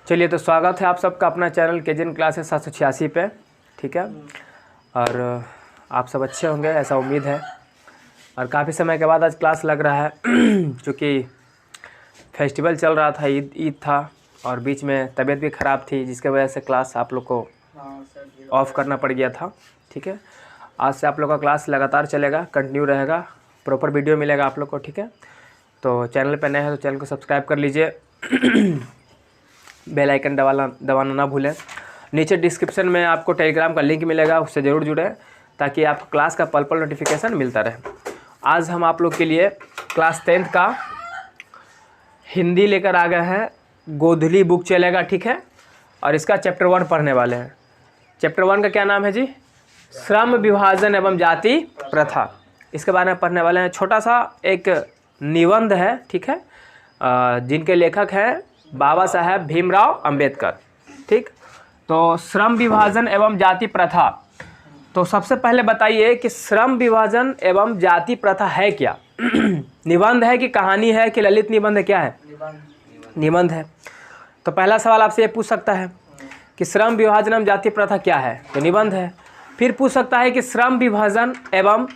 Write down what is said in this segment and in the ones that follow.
चलिए, तो स्वागत है आप सबका अपना चैनल केजन क्लासेस 786 पे। ठीक है, और आप सब अच्छे होंगे ऐसा उम्मीद है। और काफ़ी समय के बाद आज क्लास लग रहा है क्योंकि फेस्टिवल चल रहा था, ईद था और बीच में तबीयत भी ख़राब थी, जिसके वजह से क्लास आप लोग को ऑफ करना पड़ गया था। ठीक है, आज से आप लोग का क्लास लगातार चलेगा, कंटिन्यू रहेगा, प्रॉपर वीडियो मिलेगा आप लोग को। ठीक है, तो चैनल पे नए हैं तो चैनल को सब्सक्राइब कर लीजिए, बेल आइकन दबाना ना भूलें। नीचे डिस्क्रिप्शन में आपको टेलीग्राम का लिंक मिलेगा, उससे ज़रूर जुड़ें ताकि आपको क्लास का पल पल नोटिफिकेशन मिलता रहे। आज हम आप लोग के लिए क्लास 10th का हिंदी लेकर आ गए हैं, गोधली बुक चलेगा। ठीक है, और इसका चैप्टर 1 पढ़ने वाले हैं। चैप्टर 1 का क्या नाम है जी? श्रम विभाजन एवं जाति प्रथा। इसके बारे में पढ़ने वाले हैं। छोटा सा एक निबंध है, ठीक है, जिनके लेखक हैं बाबा साहेब भीमराव अंबेडकर। ठीक, तो श्रम विभाजन एवं जाति प्रथा। तो सबसे पहले बताइए कि श्रम विभाजन एवं जाति प्रथा है क्या? निबंध है कि कहानी है कि ललित निबंध है, क्या है? निबंध है। तो पहला सवाल आपसे ये पूछ सकता है कि श्रम विभाजन एवं जाति प्रथा क्या है? तो निबंध है। फिर पूछ सकता है कि श्रम विभाजन एवं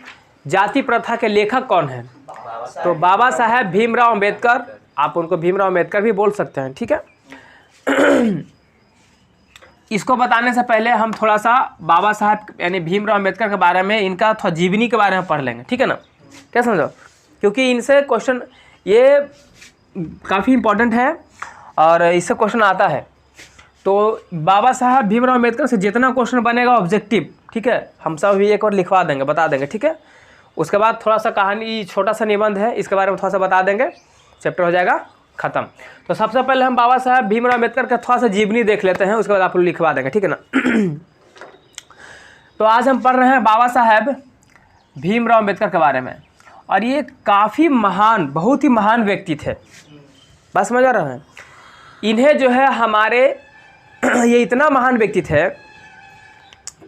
जाति प्रथा के लेखक कौन है? तो बाबा साहेब भीमराव अंबेडकर। आप उनको भीमराव अंबेडकर भी बोल सकते हैं। ठीक है, इसको बताने से पहले हम थोड़ा सा बाबा साहेब यानी भीमराव अंबेडकर के बारे में, इनका थोड़ा जीवनी के बारे में पढ़ लेंगे। ठीक है ना, क्या समझो? क्योंकि इनसे क्वेश्चन ये काफ़ी इम्पोर्टेंट है और इससे क्वेश्चन आता है। तो बाबा साहब भीमराव अंबेडकर से जितना क्वेश्चन बनेगा ऑब्जेक्टिव, ठीक है, हम सब भी एक और लिखवा देंगे, बता देंगे। ठीक है, उसके बाद थोड़ा सा कहानी, छोटा सा निबंध है, इसके बारे में थोड़ा सा बता देंगे, चैप्टर हो जाएगा ख़त्म। तो सबसे पहले हम बाबा साहब भीमराव अंबेडकर का थोड़ा सा जीवनी देख लेते हैं, उसके बाद आप लोग लिखवा देंगे। ठीक है ना। तो आज हम पढ़ रहे हैं बाबा साहब भीमराव अंबेडकर के बारे में, और ये काफ़ी महान, बहुत ही महान व्यक्ति थे। बस समझ आ रहे हैं? इन्हें जो है हमारे ये इतना महान व्यक्ति थे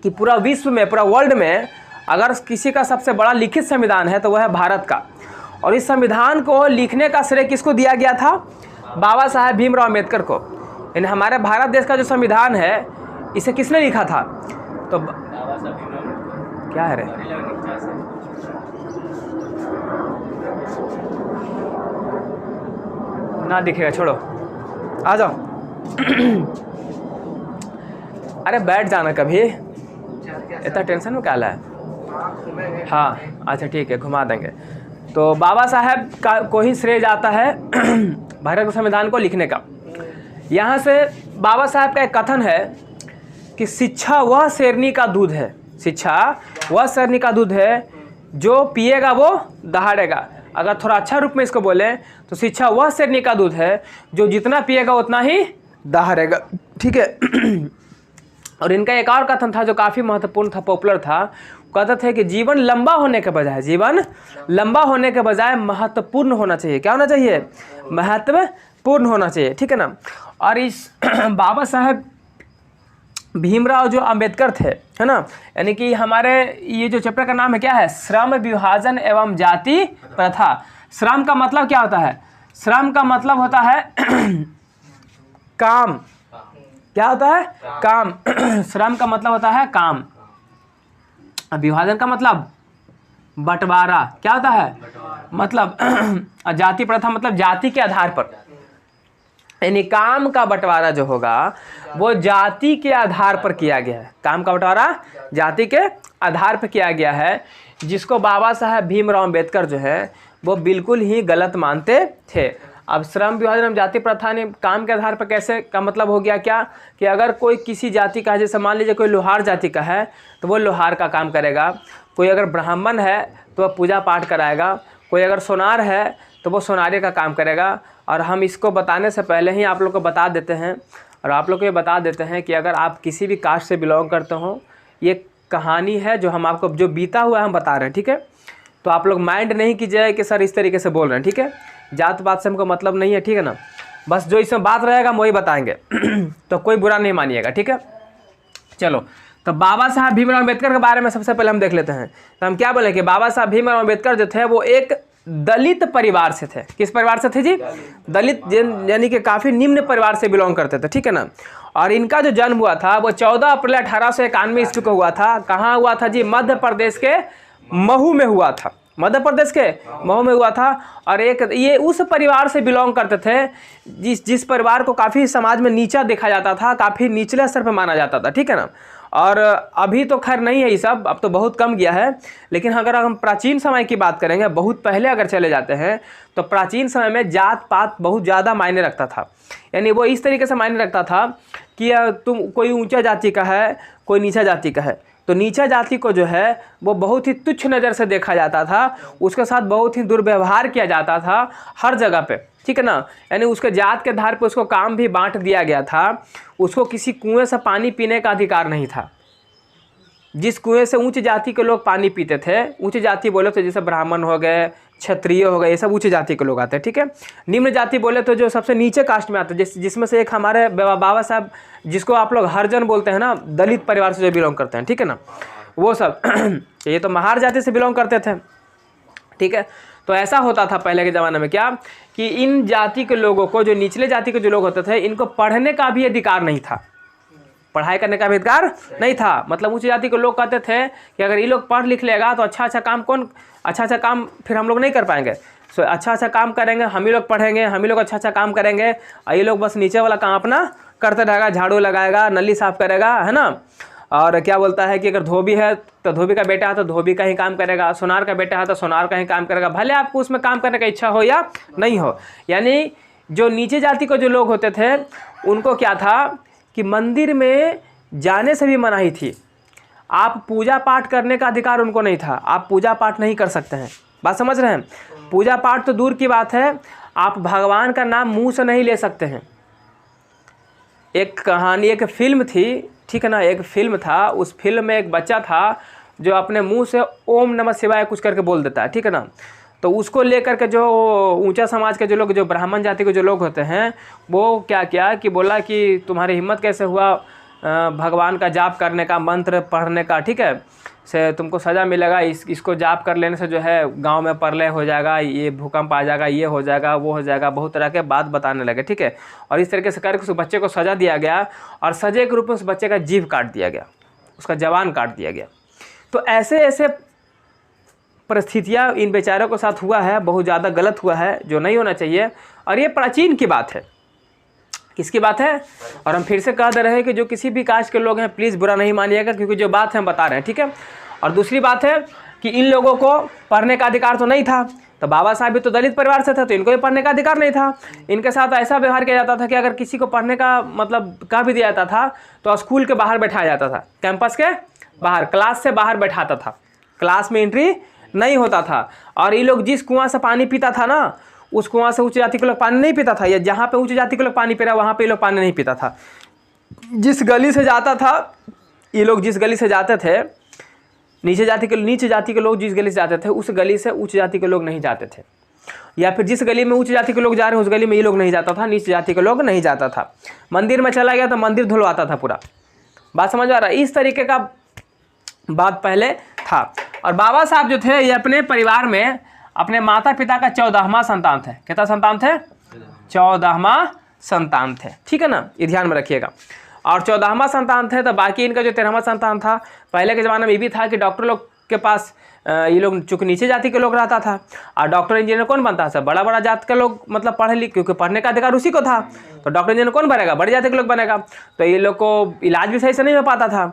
कि पूरा विश्व में, पूरा वर्ल्ड में अगर किसी का सबसे बड़ा लिखित संविधान है तो वह है भारत का। और इस संविधान को लिखने का श्रेय किसको दिया गया था? बाबा साहेब भीमराव अंबेडकर को। यानी हमारे भारत देश का जो संविधान है, इसे किसने लिखा था? तो क्या है रे? ना दिखेगा, छोड़ो, आ जाओ। अरे बैठ जाना कभी, इतना टेंशन में क्या है? हाँ अच्छा ठीक है, घुमा देंगे। तो बाबा साहेब को ही श्रेय जाता है भारत के संविधान को लिखने का। यहाँ से बाबा साहेब का एक कथन है कि शिक्षा वह शेरनी का दूध है, शिक्षा वह शेरनी का दूध है, जो पिएगा वो दहाड़ेगा। अगर थोड़ा अच्छा रूप में इसको बोलें तो शिक्षा वह शेरनी का दूध है जो जितना पिएगा उतना ही दहाड़ेगा। ठीक है। और इनका एक और कथन था जो काफ़ी महत्वपूर्ण था, पॉपुलर था। कहते थे कि जीवन लंबा होने के बजाय, जीवन लंबा होने के बजाय महत्वपूर्ण होना चाहिए। क्या होना चाहिए? महत्वपूर्ण होना चाहिए। ठीक है ना। और इस बाबा साहेब भीमराव जो अंबेडकर थे, है ना, यानी कि हमारे ये जो चैप्टर का नाम है क्या है? श्रम विभाजन एवं जाति प्रथा। श्रम का मतलब क्या होता है? श्रम का मतलब होता है काम। क्या होता है? काम। श्रम का मतलब होता है काम। विभाजन का मतलब बंटवारा। क्या होता है? मतलब जाति प्रथा मतलब जाति के आधार पर, यानी काम का बंटवारा जो होगा वो जाति के आधार पर किया गया है। काम का बंटवारा जाति के आधार पर किया गया है, जिसको बाबा साहब भीमराव अंबेडकर जो है वो बिल्कुल ही गलत मानते थे। अब श्रम विभाजन एवं जाति प्रथा ने काम के आधार पर कैसे का मतलब हो गया क्या? कि अगर कोई किसी जाति का है, जैसे मान लीजिए कोई लोहार जाति का है तो वो लोहार का काम करेगा, कोई अगर ब्राह्मण है तो वह पूजा पाठ कराएगा, कोई अगर सोनार है तो वो सोनारे का काम करेगा। और हम इसको बताने से पहले ही आप लोग को बता देते हैं, और आप लोग को ये बता देते हैं कि अगर आप किसी भी कास्ट से बिलोंग करते हो, ये कहानी है जो हम आपको जो बीता हुआ है हम बता रहे हैं। ठीक है, तो आप लोग माइंड नहीं कीजिए कि सर इस तरीके से बोल रहे हैं। ठीक है, जात पात से हमको मतलब नहीं है। ठीक है ना, बस जो इसमें बात रहेगा हम वही बताएंगे तो कोई बुरा नहीं मानिएगा। ठीक है, चलो। तो बाबा साहब भीमराव अंबेडकर के बारे में सबसे पहले हम देख लेते हैं। तो हम क्या बोले कि बाबा साहब भीमराव अंबेडकर जो थे वो एक दलित परिवार से थे। किस परिवार से थे जी? दलित, यानी कि काफ़ी निम्न परिवार से बिलोंग करते थे, ठीक है ना। और इनका जो जन्म हुआ था वो 14 अप्रैल 1891 ईस्वी को हुआ था। कहाँ हुआ था जी? मध्य प्रदेश के महू में हुआ था। मध्य प्रदेश के महू में हुआ था। और एक ये उस परिवार से बिलोंग करते थे जिस परिवार को काफ़ी समाज में नीचा देखा जाता था, काफ़ी निचले स्तर पर माना जाता था, ठीक है ना। और अभी तो खैर नहीं है ये सब, अब तो बहुत कम गया है। लेकिन अगर हम प्राचीन समय की बात करेंगे, बहुत पहले अगर चले जाते हैं, तो प्राचीन समय में जात पात बहुत ज़्यादा मायने रखता था। यानी वो इस तरीके से मायने रखता था कि तुम कोई ऊंचा जाति का है, कोई नीचा जाति का है, तो नीचा जाति को जो है वो बहुत ही तुच्छ नज़र से देखा जाता था, उसके साथ बहुत ही दुर्व्यवहार किया जाता था हर जगह पे, ठीक है ना। यानी उसके जात के आधार पर उसको काम भी बांट दिया गया था। उसको किसी कुएं से पानी पीने का अधिकार नहीं था। जिस कुएं से उच्च जाति के लोग पानी पीते थे, उच्च जाति बोले तो जैसे ब्राह्मण हो गए, क्षत्रिय हो गए, ये सब उच्च जाति के लोग आते हैं, ठीक है। निम्न जाति बोले तो जो सबसे नीचे कास्ट में आते हैं, जिसमें से एक हमारे बाबा साहब, जिसको आप लोग हरिजन बोलते हैं ना, दलित परिवार से जो बिलोंग करते हैं, ठीक है ना, वो सब ये तो महार जाति से बिलोंग करते थे, ठीक है। तो ऐसा होता था पहले के ज़माने में क्या, कि इन जाति के लोगों को, जो निचले जाति के जो लोग होते थे, इनको पढ़ने का भी अधिकार नहीं था, पढ़ाई करने का भी अधिकार नहीं था। मतलब उच्च जाति के लोग कहते थे कि अगर ये लोग पढ़ लिख लेगा तो अच्छा काम फिर हम लोग नहीं कर पाएंगे। सो अच्छा काम करेंगे, हम ही लोग पढ़ेंगे, हम ही लोग अच्छा काम करेंगे, और ये लोग बस नीचे वाला काम अपना करते रहेगा, झाड़ू लगाएगा, नली साफ करेगा, है ना। और क्या बोलता है कि अगर धोबी है तो धोबी का बेटा है तो धोबी का ही काम करेगा, सोनार का बेटा है तो सोनार का ही काम करेगा, भले आपको उसमें काम करने का इच्छा हो या नहीं हो। यानी जो नीचे जाति के जो लोग होते थे उनको क्या था कि मंदिर में जाने से भी मनाही थी। आप पूजा पाठ करने का अधिकार उनको नहीं था, आप पूजा पाठ नहीं कर सकते हैं। बात समझ रहे हैं? पूजा पाठ तो दूर की बात है, आप भगवान का नाम मुंह से नहीं ले सकते हैं। एक कहानी, एक फिल्म थी, ठीक है ना, एक फिल्म था, उस फिल्म में एक बच्चा था जो अपने मुंह से ओम नमः शिवाय कुछ करके बोल देता है, ठीक है ना। तो उसको लेकर के जो ऊंचा समाज के जो लोग, जो ब्राह्मण जाति के जो लोग होते हैं, वो क्या किया कि बोला कि तुम्हारी हिम्मत कैसे हुआ भगवान का जाप करने का, मंत्र पढ़ने का, ठीक है, से तुमको सज़ा मिलेगा, इसको जाप कर लेने से जो है गांव में प्रलय हो जाएगा, ये भूकंप आ जाएगा, ये हो जाएगा, वो हो जाएगा, बहुत तरह के बात बताने लगे, ठीक है। और इस तरीके से करके उस बच्चे को सज़ा दिया गया और सज़े के रूप में उस बच्चे का जीभ काट दिया गया, उसका जवान काट दिया गया। तो ऐसे ऐसे परिस्थितियाँ इन बेचारों के साथ हुआ है, बहुत ज़्यादा गलत हुआ है, जो नहीं होना चाहिए। और ये प्राचीन की बात है। किसकी बात है? और हम फिर से कह दे रहे हैं कि जो किसी भी कास्ट के लोग हैं प्लीज़ बुरा नहीं मानिएगा, क्योंकि जो बात है हम बता रहे हैं, ठीक है। और दूसरी बात है कि इन लोगों को पढ़ने का अधिकार तो नहीं था, तो बाबा साहब भी तो दलित परिवार से थे, तो इनको भी पढ़ने का अधिकार नहीं था। इनके साथ ऐसा व्यवहार किया जाता था कि अगर किसी को पढ़ने का मतलब कह भी दिया जाता था तो स्कूल के बाहर बैठाया जाता था, कैंपस के बाहर, क्लास से बाहर बैठाता था, क्लास में एंट्री नहीं होता था। और ये लोग जिस कुआं से पानी पीता था ना, उस कुआं से उच्च जाति के लोग पानी नहीं पीता था, या जहाँ पे उच्च जाति के लोग पानी पी रहा वहाँ पे ये लोग पानी नहीं पीता था। जिस गली से जाता था ये लोग, जिस गली से जाते थे, नीचे जाति के लोग जिस गली से जाते थे, उस गली से उच्च जाति के लोग नहीं जाते थे। या फिर जिस गली में उच्च जाति के लोग जा रहे हैं उस गली में ये लोग नहीं जाता था, नीचे जाति के लोग नहीं जाता था। मंदिर में चला गया तो मंदिर धुलवाता था पूरा। बात समझ आ रहा है? इस तरीके का बात पहले था। और बाबा साहब जो थे ये अपने परिवार में अपने माता पिता का 14वां संतान थे। कितना संतान थे? 14वां संतान थे, ठीक है ना, ये ध्यान में रखिएगा। और 14वां संतान थे तो बाकी इनका जो 13वां संतान था, पहले के ज़माने में ये भी था कि डॉक्टर लोग के पास ये लोग चूँकि नीचे जाति के लोग रहता था, और डॉक्टर इंजीनियर कौन बनता है? सब बड़ा बड़ा जात के लोग, मतलब पढ़े लिखे, क्योंकि पढ़ने का अधिकार उसी को था, तो डॉक्टर इंजीनियर कौन बनेगा? बड़ी जाति के लोग बनेगा। तो ये लोग को इलाज भी सही से नहीं हो पाता था,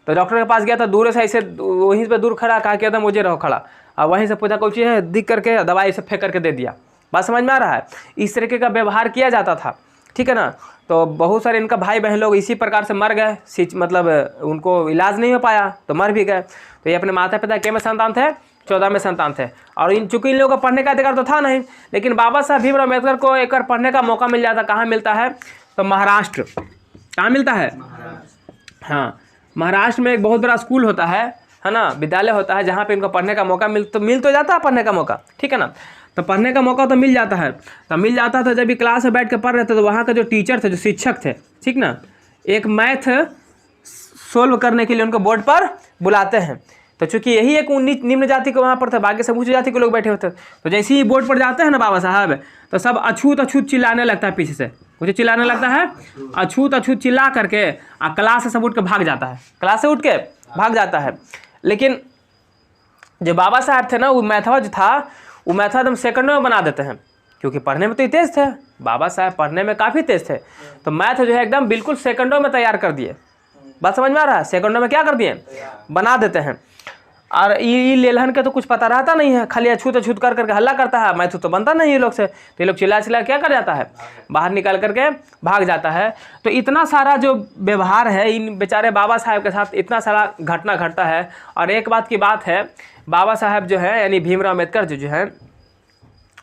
तो डॉक्टर के पास गया तो दूर से ऐसे वहीं पर दूर खड़ा, कहा कि एकदम मुझे रहो खड़ा, और वहीं से पूछा कोई चीज़ है, दिख करके दवाई से फेंक करके दे दिया। बात समझ में आ रहा है? इस तरीके का व्यवहार किया जाता था, ठीक है ना। तो बहुत सारे इनका भाई बहन लोग इसी प्रकार से मर गए, मतलब उनको इलाज नहीं हो पाया तो मर भी गए। तो ये अपने माता पिता के में संतान थे? 14वें संतान थे। और चूँकि इन लोगों को पढ़ने का अधिकार तो था नहीं, लेकिन बाबा साहब भीमराव अम्बेडकर को एक बार पढ़ने का मौका मिल जाता। कहाँ मिलता है? तो महाराष्ट्र। कहाँ मिलता है? हाँ, महाराष्ट्र में एक बहुत बड़ा स्कूल होता है ना, विद्यालय होता है, जहाँ पे इनको पढ़ने का मौका मिल तो जाता है पढ़ने का मौका, ठीक है ना। तो पढ़ने का मौका तो मिल जाता है, तो मिल जाता था। जब भी क्लास में बैठ के पढ़ रहे थे तो वहाँ के जो टीचर थे, जो शिक्षक थे, ठीक ना, एक मैथ सोल्व करने के लिए उनको बोर्ड पर बुलाते हैं। तो चूंकि यही एक निम्न जाति के वहाँ पर थे, बाकी सब उच्च जाति के लोग बैठे होते। तो जैसे ही बोर्ड पर जाते हैं ना बाबा साहब, तो सब अछूत अछूत चिल्लाने लगता है, पीछे से कुछ चिल्लाने लगता है, अछूत अछूत चिल्ला करके क्लास से सब उठ के भाग जाता है, क्लास से उठ के भाग जाता है। लेकिन जो बाबा साहब थे ना, वो मैथवा जो था, वो मैथवा एकदम सेकंडों में बना देते हैं, क्योंकि पढ़ने में तो तेज थे बाबा साहब, पढ़ने में काफ़ी तेज थे। तो मैथ जो है एकदम बिल्कुल सेकंडों में तैयार कर दिए। बात समझ में आ रहा है? सेकंडों में क्या कर दिए, बना देते हैं। और ये लेलहन के तो कुछ पता रहता नहीं है, खाली अछूत अछूत कर करके हल्ला करता है, मैथ तो बनता नहीं ये लोग से। तो ये लोग चिल्ला चिल्ला क्या कर जाता है, बाहर निकाल करके भाग जाता है। तो इतना सारा जो व्यवहार है इन बेचारे बाबा साहब के साथ, इतना सारा घटना घटता है। और एक बात की बात है, बाबा साहब जो है यानी भीमराव अम्बेडकर जो है,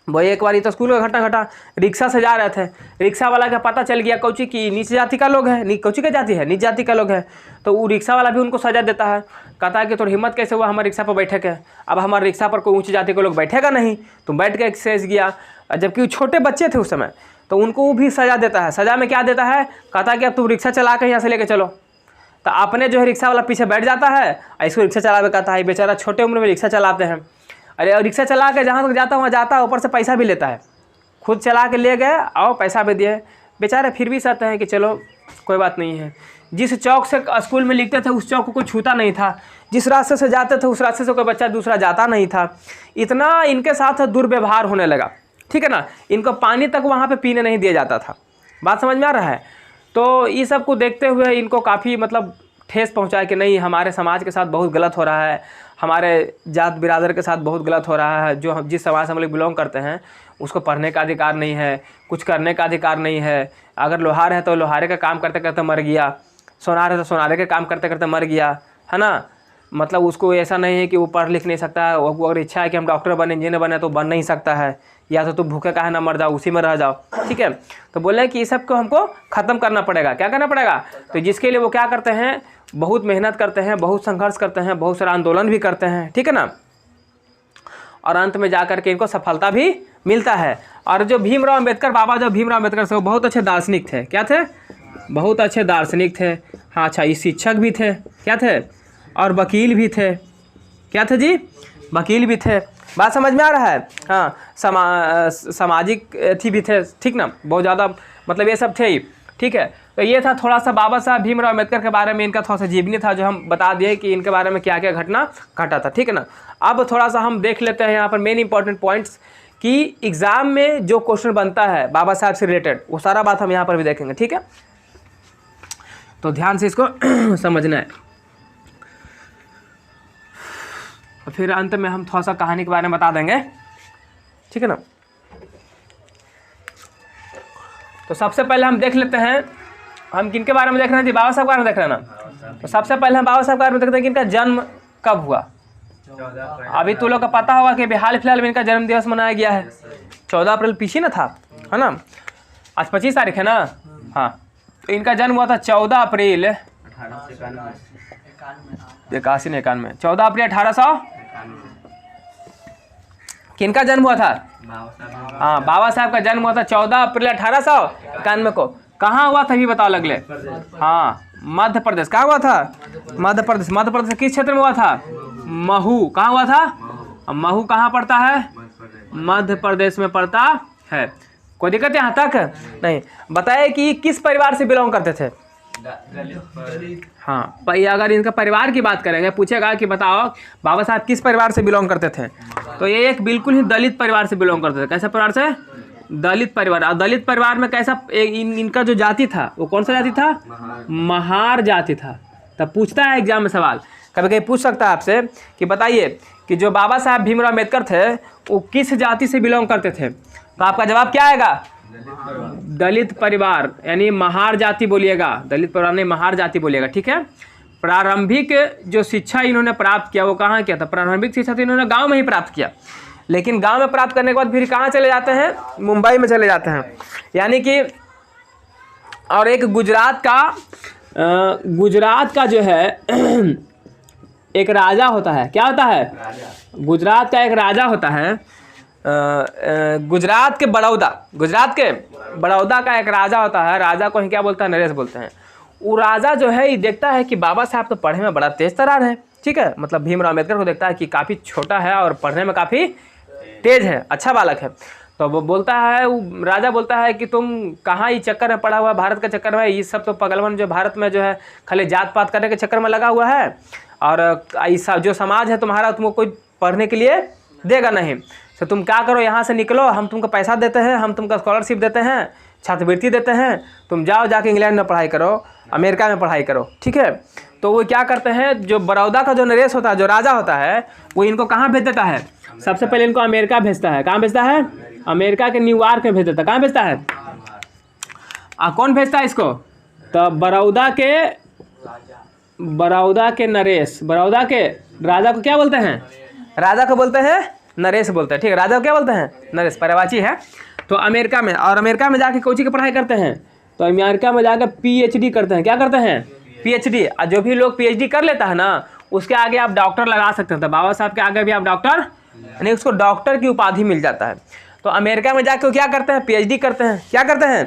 वो एक बार तो स्कूल का घटना घटा, रिक्शा से जा रहे थे, रिक्शा वाला का पता चल गया कौची की नीच जाति का लोग है, कौची का जाति है, नीच जाति का लोग है। तो वो रिक्शा वाला भी उनको सजा देता है, कहता है कि थोड़ी हिम्मत कैसे हुआ हमारे रिक्शा पर बैठे के, अब हमारे रिक्शा पर कोई ऊँची जाति के लोग बैठेगा नहीं, तुम बैठ के एक्सरसाइज किया। जबकि वो छोटे बच्चे थे उस समय, तो उनको वो भी सजा देता है। सजा में क्या देता है, कहता है कि अब तुम रिक्शा चला कर यहाँ से लेके चलो। तो अपने जो है रिक्शा वाला पीछे बैठ जाता है, इसको रिक्शा चलावे कहता है, बेचारा छोटे उम्र में रिक्शा चलाते हैं। अरे और रिक्शा चला के जहाँ तक जाता वहाँ जाता है, ऊपर से पैसा भी लेता है, खुद चला के ले गए और पैसा भी दिए। बेचारे फिर भी सहते हैं कि चलो कोई बात नहीं है। जिस चौक से स्कूल में लिखते थे उस चौक को कोई छूता नहीं था, जिस रास्ते से जाते थे उस रास्ते से कोई बच्चा दूसरा जाता नहीं था। इतना इनके साथ दुर्व्यवहार होने लगा, ठीक है ना। इनको पानी तक वहाँ पे पीने नहीं दिया जाता था। बात समझ में आ रहा है? तो ये सब को देखते हुए इनको काफ़ी मतलब ठेस पहुँचा कि नहीं, हमारे समाज के साथ बहुत गलत हो रहा है, हमारे जात बिरादर के साथ बहुत गलत हो रहा है। जो हम जिस समाज से हम लोग बिलोंग करते हैं उसको पढ़ने का अधिकार नहीं है, कुछ करने का अधिकार नहीं है। अगर लोहार है तो लोहारे का काम करते करते मर गया, सोनार है तो सोनारे के काम करते करते मर गया, है ना। मतलब उसको ऐसा नहीं है कि वो पढ़ लिख नहीं सकता है, वो अगर इच्छा है कि हम डॉक्टर बने, इंजीनियर बने, तो बन नहीं सकता है, या तो तुम भूखे काहे ना मर जाओ, उसी में रह जाओ, ठीक है। तो बोले कि ये सब को हमको ख़त्म करना पड़ेगा। क्या करना पड़ेगा? तो जिसके लिए वो क्या करते हैं, बहुत मेहनत करते हैं, बहुत संघर्ष करते हैं, बहुत सारा आंदोलन भी करते हैं, ठीक है ना। और अंत में जा कर के इनको सफलता भी मिलता है। और जो भीमराव अम्बेडकर, बाबा जो भीमराव अम्बेडकर से, वो बहुत अच्छे दार्शनिक थे। क्या थे? बहुत अच्छे दार्शनिक थे। हाँ अच्छा, ये शिक्षक भी थे, क्या थे, और वकील भी थे। क्या थे जी? वकील भी थे। बात समझ में आ रहा है? हाँ, सामाजिक थी भी थे, ठीक ना, बहुत ज़्यादा मतलब ये सब थे ही, ठीक है। तो ये था थोड़ा सा बाबा साहब भीमराव अम्बेडकर के बारे में, इनका थोड़ा सा जीवनी था जो हम बता दिए कि इनके बारे में क्या क्या घटना घटा था, ठीक है ना। अब थोड़ा सा हम देख लेते हैं यहाँ पर मेन इंपॉर्टेंट पॉइंट्स कि एग्ज़ाम में जो क्वेश्चन बनता है बाबा साहब से रिलेटेड, वो सारा बात हम यहाँ पर भी देखेंगे, ठीक है। तो ध्यान से इसको समझना है। फिर अंत में हम थोड़ा सा कहानी के बारे में बता देंगे, ठीक है ना। तो सबसे पहले हम देख लेते हैं, हम किनके बारे में देख रहे हैं जी? बाबा साहब के बारे में देख रहे हैं ना। तो सबसे पहले हम बाबा साहब के बारे में देखते हैं कि इनका जन्म कब हुआ। अभी तो लोग का पता होगा कि हाल फिलहाल में इनका जन्म दिवस मनाया गया है, 14 अप्रैल पीछे ना था, है ना। आज 25 तारीख है ना। हाँ, तो इनका जन्म हुआ था 14 अप्रैल 91। 14 अप्रैल 1800 किनका जन्म हुआ था? हाँ, बाबा साहब का जन्म हुआ था 14 अप्रैल 1891 को। कहाँ हुआ था भी बताओ लगले? हाँ, मध्य प्रदेश। कहाँ हुआ था? मध्य प्रदेश। मध्य प्रदेश किस क्षेत्र में हुआ था? महू। कहाँ हुआ था? महू कहाँ पड़ता है? मध्य प्रदेश में पड़ता है। कोई दिक्कत यहाँ तक नहीं? बताए कि किस परिवार से बिलोंग करते थे? हाँ, अगर इनका परिवार की बात करेंगे, पूछेगा कि बताओ बाबा साहब किस परिवार से बिलोंग करते थे, तो ये एक बिल्कुल ही दलित परिवार से बिलोंग करते थे। कैसे परिवार से? दलित परिवार। और दलित परिवार में कैसा इनका जो जाति था वो कौन सा जाति था? महार जाति था। तब पूछता है एग्जाम में सवाल, कभी कभी पूछ सकता है आपसे कि बताइए कि जो बाबा साहब भीमराव अम्बेडकर थे वो किस जाति से बिलोंग करते थे, तो आपका जवाब क्या आएगा? दलित परिवार, यानी महार जाति बोलिएगा। दलित परिवार नहीं, महार जाति बोलिएगा, ठीक है। प्रारंभिक जो शिक्षा इन्होंने प्राप्त किया वो कहाँ किया था? प्रारंभिक शिक्षा तो इन्होंने गांव में ही प्राप्त किया, लेकिन गांव में प्राप्त करने के बाद फिर कहाँ चले जाते हैं? मुंबई में चले जाते हैं। यानी कि और एक गुजरात का जो है एक राजा होता है। क्या होता है? गुजरात का एक राजा होता है। गुजरात के बड़ौदा का एक राजा होता है। राजा को ही क्या बोलता है? नरेश बोलते हैं। वो राजा जो है ये देखता है कि बाबा साहब तो पढ़े में बड़ा तेज तरार है, ठीक है, मतलब भीमराव अम्बेडकर को देखता है कि काफ़ी छोटा है और पढ़ने में काफ़ी तेज है, अच्छा बालक है। तो वो बोलता है, राजा बोलता है कि तुम कहाँ ही चक्कर में पड़ा हुआ है, भारत के चक्कर में, ये सब तो पगलवन जो भारत में जो है खाली जात पात करने के चक्कर में लगा हुआ है, और ऐसा जो समाज है तुम्हारा तुमको कोई पढ़ने के लिए देगा नहीं। तो तुम क्या करो, यहाँ से निकलो, हम तुमको पैसा देते हैं, हम तुमको स्कॉलरशिप देते हैं, छात्रवृत्ति देते हैं, तुम जाओ जाके इंग्लैंड में पढ़ाई करो, अमेरिका में पढ़ाई करो, ठीक है। तो वो क्या करते हैं, जो बड़ौदा का जो नरेश होता है, जो राजा होता है, वो इनको कहाँ भेज देता है, सबसे पहले इनको अमेरिका भेजता है। कहाँ भेजता है, अमेरिका के न्यूयॉर्क में भेज देता है। कहाँ भेजता है, कौन भेजता है इसको, तो बड़ौदा के नरेश, बड़ौदा के राजा को क्या बोलते हैं, राजा को बोलते हैं नरेश बोलते हैं, ठीक है। राजा को क्या बोलते हैं, नरेश, पर्यवाची है। तो अमेरिका में, और अमेरिका में जाके कोची की पढ़ाई करते हैं, तो अमेरिका में जाकर पीएचडी करते हैं। क्या करते हैं, पीएचडी। और जो भी लोग पीएचडी कर लेता है ना, उसके आगे आप डॉक्टर लगा सकते हैं। तो बाबा साहब के आगे भी आप डॉक्टर, यानी उसको डॉक्टर की उपाधि मिल जाता है। तो अमेरिका में जाकर क्या करते हैं, पीएचडी करते हैं। क्या करते हैं,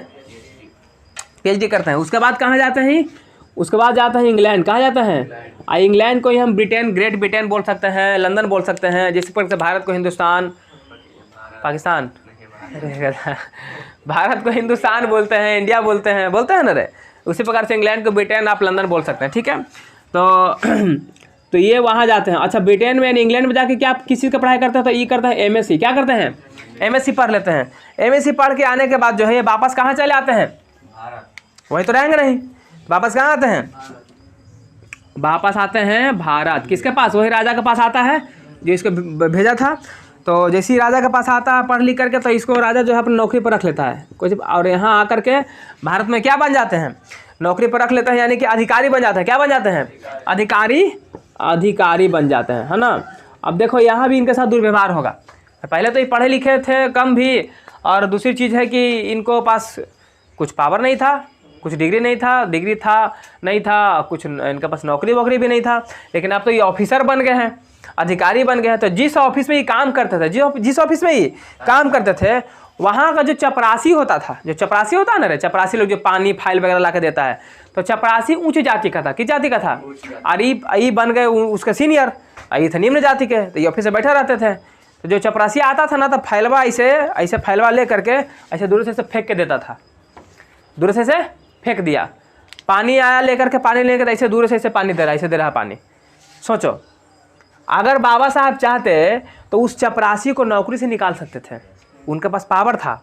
पीएचडी करते हैं। उसके बाद कहाँ जाते हैं, उसके बाद जाता है इंग्लैंड। कहाँ जाता है, इंग्लैंड को ही हम ब्रिटेन, ग्रेट ब्रिटेन बोल सकते हैं, लंदन बोल सकते हैं, जिस प्रकार से भारत को हिंदुस्तान, पाकिस्तान, भारत को हिंदुस्तान बोलते हैं, इंडिया बोलते हैं ना रे, उसी प्रकार से इंग्लैंड को ब्रिटेन, आप लंदन बोल सकते हैं, ठीक है। तो ये वहाँ जाते हैं। अच्छा, ब्रिटेन में, इंग्लैंड में जाके क्या आप किस चीज़ का पढ़ाई करते हैं, तो ये करते हैं एमएससी। क्या करते हैं, एमएससी पढ़ लेते हैं। एमएससी पढ़ के आने के बाद जो है ये वापस कहाँ चले आते हैं, वही तो रहेंगे नहीं, वापस कहाँ आते हैं, वापस आते हैं भारत। किसके पास, वही राजा के पास आता है जो इसको भेजा था। तो जैसे ही राजा के पास आता है पढ़ लिख करके, तो इसको राजा जो है अपनी नौकरी पर रख लेता है कुछ, और यहाँ आकर के भारत में क्या बन जाते हैं, नौकरी पर रख लेते हैं, यानी कि अधिकारी बन जाते हैं। क्या बन जाते हैं, अधिकारी बन जाते हैं, है ना। अब देखो यहाँ भी इनके साथ दुर्व्यवहार होगा। पहले तो ये पढ़े लिखे थे कम भी, और दूसरी चीज़ है कि इनको पास कुछ पावर नहीं था, कुछ डिग्री नहीं था, डिग्री था नहीं था, कुछ इनके पास नौकरी वोकरी भी नहीं था। लेकिन अब तो ये ऑफिसर बन गए हैं, अधिकारी बन गए हैं। तो जिस ऑफिस में ये काम करते थे, जिस ऑफिस में ये काम करते थे, वहाँ का जो चपरासी होता था, जो चपरासी होता है ना रे, चपरासी लोग जो पानी फाइल वगैरह ला के देता है, तो चपरासी ऊंची जाति का था। किस जाति का था, और ये बन गए उसके सीनियर, ये थे निम्न जाति के। तो ये ऑफिस में बैठे रहते थे। तो जो चपरासी आता था ना, तो फैलवा ऐसे फैलवा ले करके ऐसे दूर से फेंक के देता था, दूर से फेंक दिया। पानी आया लेकर के, पानी लेकर ऐसे दूर से ऐसे पानी दे रहा, ऐसे दे रहा पानी। सोचो, अगर बाबा साहब चाहते तो उस चपरासी को नौकरी से निकाल सकते थे, उनके पास पावर था।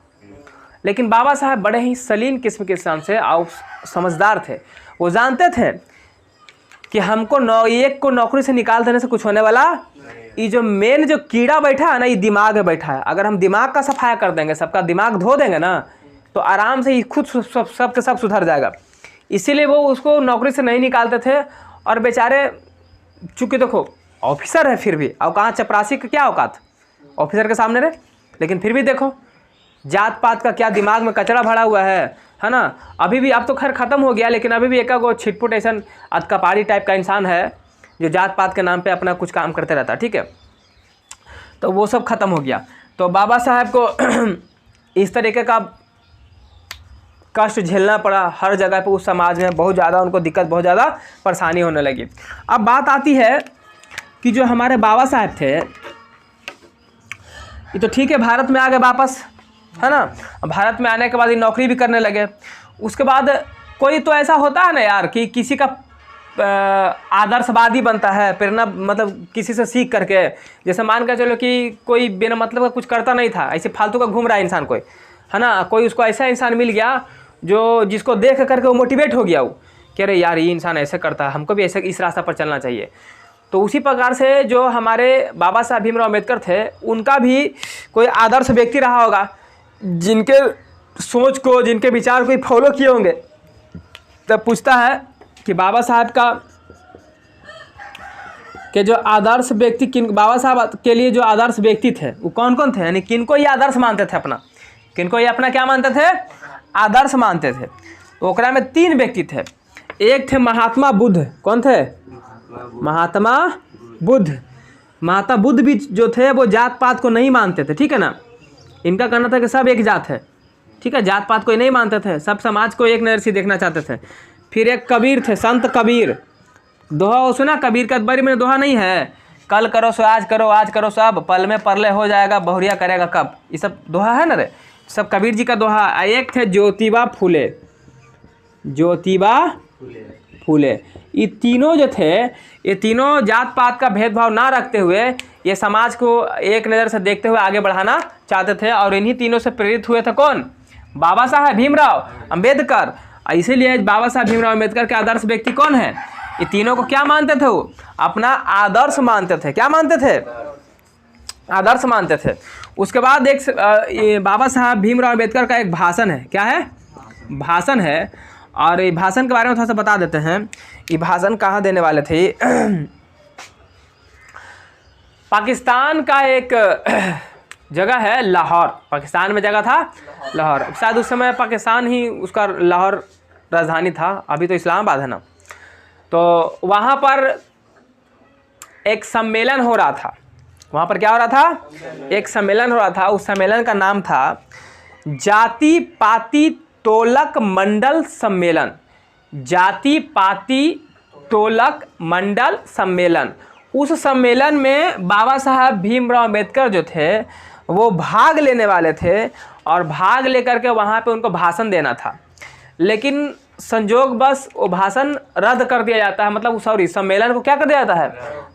लेकिन बाबा साहब बड़े ही सलीम किस्म के इंसान से और समझदार थे। वो जानते थे कि हमको एक को नौकरी से निकाल देने से कुछ होने वाला, ये जो मेन जो कीड़ा बैठा है ना, ये दिमाग में बैठा है। अगर हम दिमाग का सफाया कर देंगे, सबका दिमाग धो देंगे ना, तो आराम से ये खुद सब के सब सुधर जाएगा। इसीलिए वो उसको नौकरी से नहीं निकालते थे। और बेचारे, चूँकि देखो ऑफिसर है फिर भी, और कहाँ चपरासी का क्या औकात ऑफिसर के सामने रहे। लेकिन फिर भी देखो जात पात का क्या दिमाग में कचरा भरा हुआ है ना। अभी भी, अब तो खैर ख़त्म हो गया, लेकिन अभी भी एक वो छिटपुट ऐसा अधकपाड़ी टाइप का इंसान है जो जात पात के नाम पे अपना कुछ काम करते रहता है, ठीक है। तो वो सब ख़त्म हो गया। तो बाबा साहब को इस तरीके का कष्ट झेलना पड़ा हर जगह पे, उस समाज में बहुत ज़्यादा उनको दिक्कत, बहुत ज़्यादा परेशानी होने लगी। अब बात आती है कि जो हमारे बाबा साहब थे, ये तो ठीक है भारत में आ गए वापस, है ना। भारत में आने के बाद ये नौकरी भी करने लगे। उसके बाद कोई तो ऐसा होता है ना यार कि किसी का आदर्शवादी बनता है, प्रेरणा, मतलब किसी से सीख करके। जैसे मान कर चलो कि कोई बिना मतलब का कुछ करता नहीं था, ऐसे फालतू का घूम रहा है इंसान कोई, है ना। कोई उसको ऐसा इंसान मिल गया जो जिसको देख करके वो मोटिवेट हो गया, वो कह रहे यार ये इंसान ऐसे करता है, हमको भी ऐसे इस रास्ता पर चलना चाहिए। तो उसी प्रकार से जो हमारे बाबा साहब भीमराव अम्बेडकर थे, उनका भी कोई आदर्श व्यक्ति रहा होगा, जिनके सोच को, जिनके विचार को फॉलो किए होंगे। तब पूछता है कि बाबा साहब के जो आदर्श व्यक्ति, किन बाबा साहब के लिए जो आदर्श व्यक्ति थे वो कौन कौन थे, यानी किनको ये आदर्श मानते थे अपना, किनको ये अपना क्या मानते थे, आदर्श मानते थे। तो ओकरा में 3 व्यक्ति थे। एक थे महात्मा बुद्ध। कौन थे, महात्मा बुद्ध। महात्मा बुद्ध भी जो थे वो जात पात को नहीं मानते थे, ठीक है ना। इनका कहना था कि सब एक जात है, ठीक है, जात पात को नहीं मानते थे, सब समाज को एक नज़र से देखना चाहते थे। फिर एक कबीर थे, संत कबीर। दोहा वो सुना कबीर का अकबरी में दोहा नहीं है, कल करो सो आज करो सब, पल में परले हो जाएगा बहुरिया करेगा कब। ये सब दोहा है ना रे, सब कबीर जी का दोहा। एक थे ज्योतिबा फूले, ज्योतिबा फूले, ये तीनों जो थे, ये तीनों जात पात का भेदभाव ना रखते हुए ये समाज को एक नज़र से देखते हुए आगे बढ़ाना चाहते थे। और इन्हीं तीनों से प्रेरित हुए थे कौन? बाबा साहब भीमराव अंबेडकर। इसीलिए बाबा साहब भीमराव अंबेडकर के आदर्श व्यक्ति कौन है? ये तीनों को क्या मानते थे? वो अपना आदर्श मानते थे। क्या मानते थे? आदर्श मानते थे। उसके बाद एक बाबा साहब भीमराव अंबेडकर का एक भाषण है। क्या है? भाषण है। और ये भाषण के बारे में थोड़ा सा बता देते हैं। ये भाषण कहाँ देने वाले थे? पाकिस्तान का एक जगह है लाहौर, पाकिस्तान में जगह था लाहौर। शायद उस समय पाकिस्तान ही उसका लाहौर राजधानी था, अभी तो इस्लामाबाद है ना। तो वहाँ पर एक सम्मेलन हो रहा था। वहाँ पर क्या हो रहा था? एक सम्मेलन हो रहा था। उस सम्मेलन का नाम था जाति पाति तोलक मंडल सम्मेलन। जाति पाति तोलक मंडल सम्मेलन। उस सम्मेलन में बाबा साहब भीमराव अंबेडकर जो थे वो भाग लेने वाले थे और भाग लेकर के वहाँ पे उनको भाषण देना था। लेकिन संजोग बस वो भाषण रद्द कर दिया जाता है, मतलब सॉरी सम्मेलन को क्या कर दिया जाता है?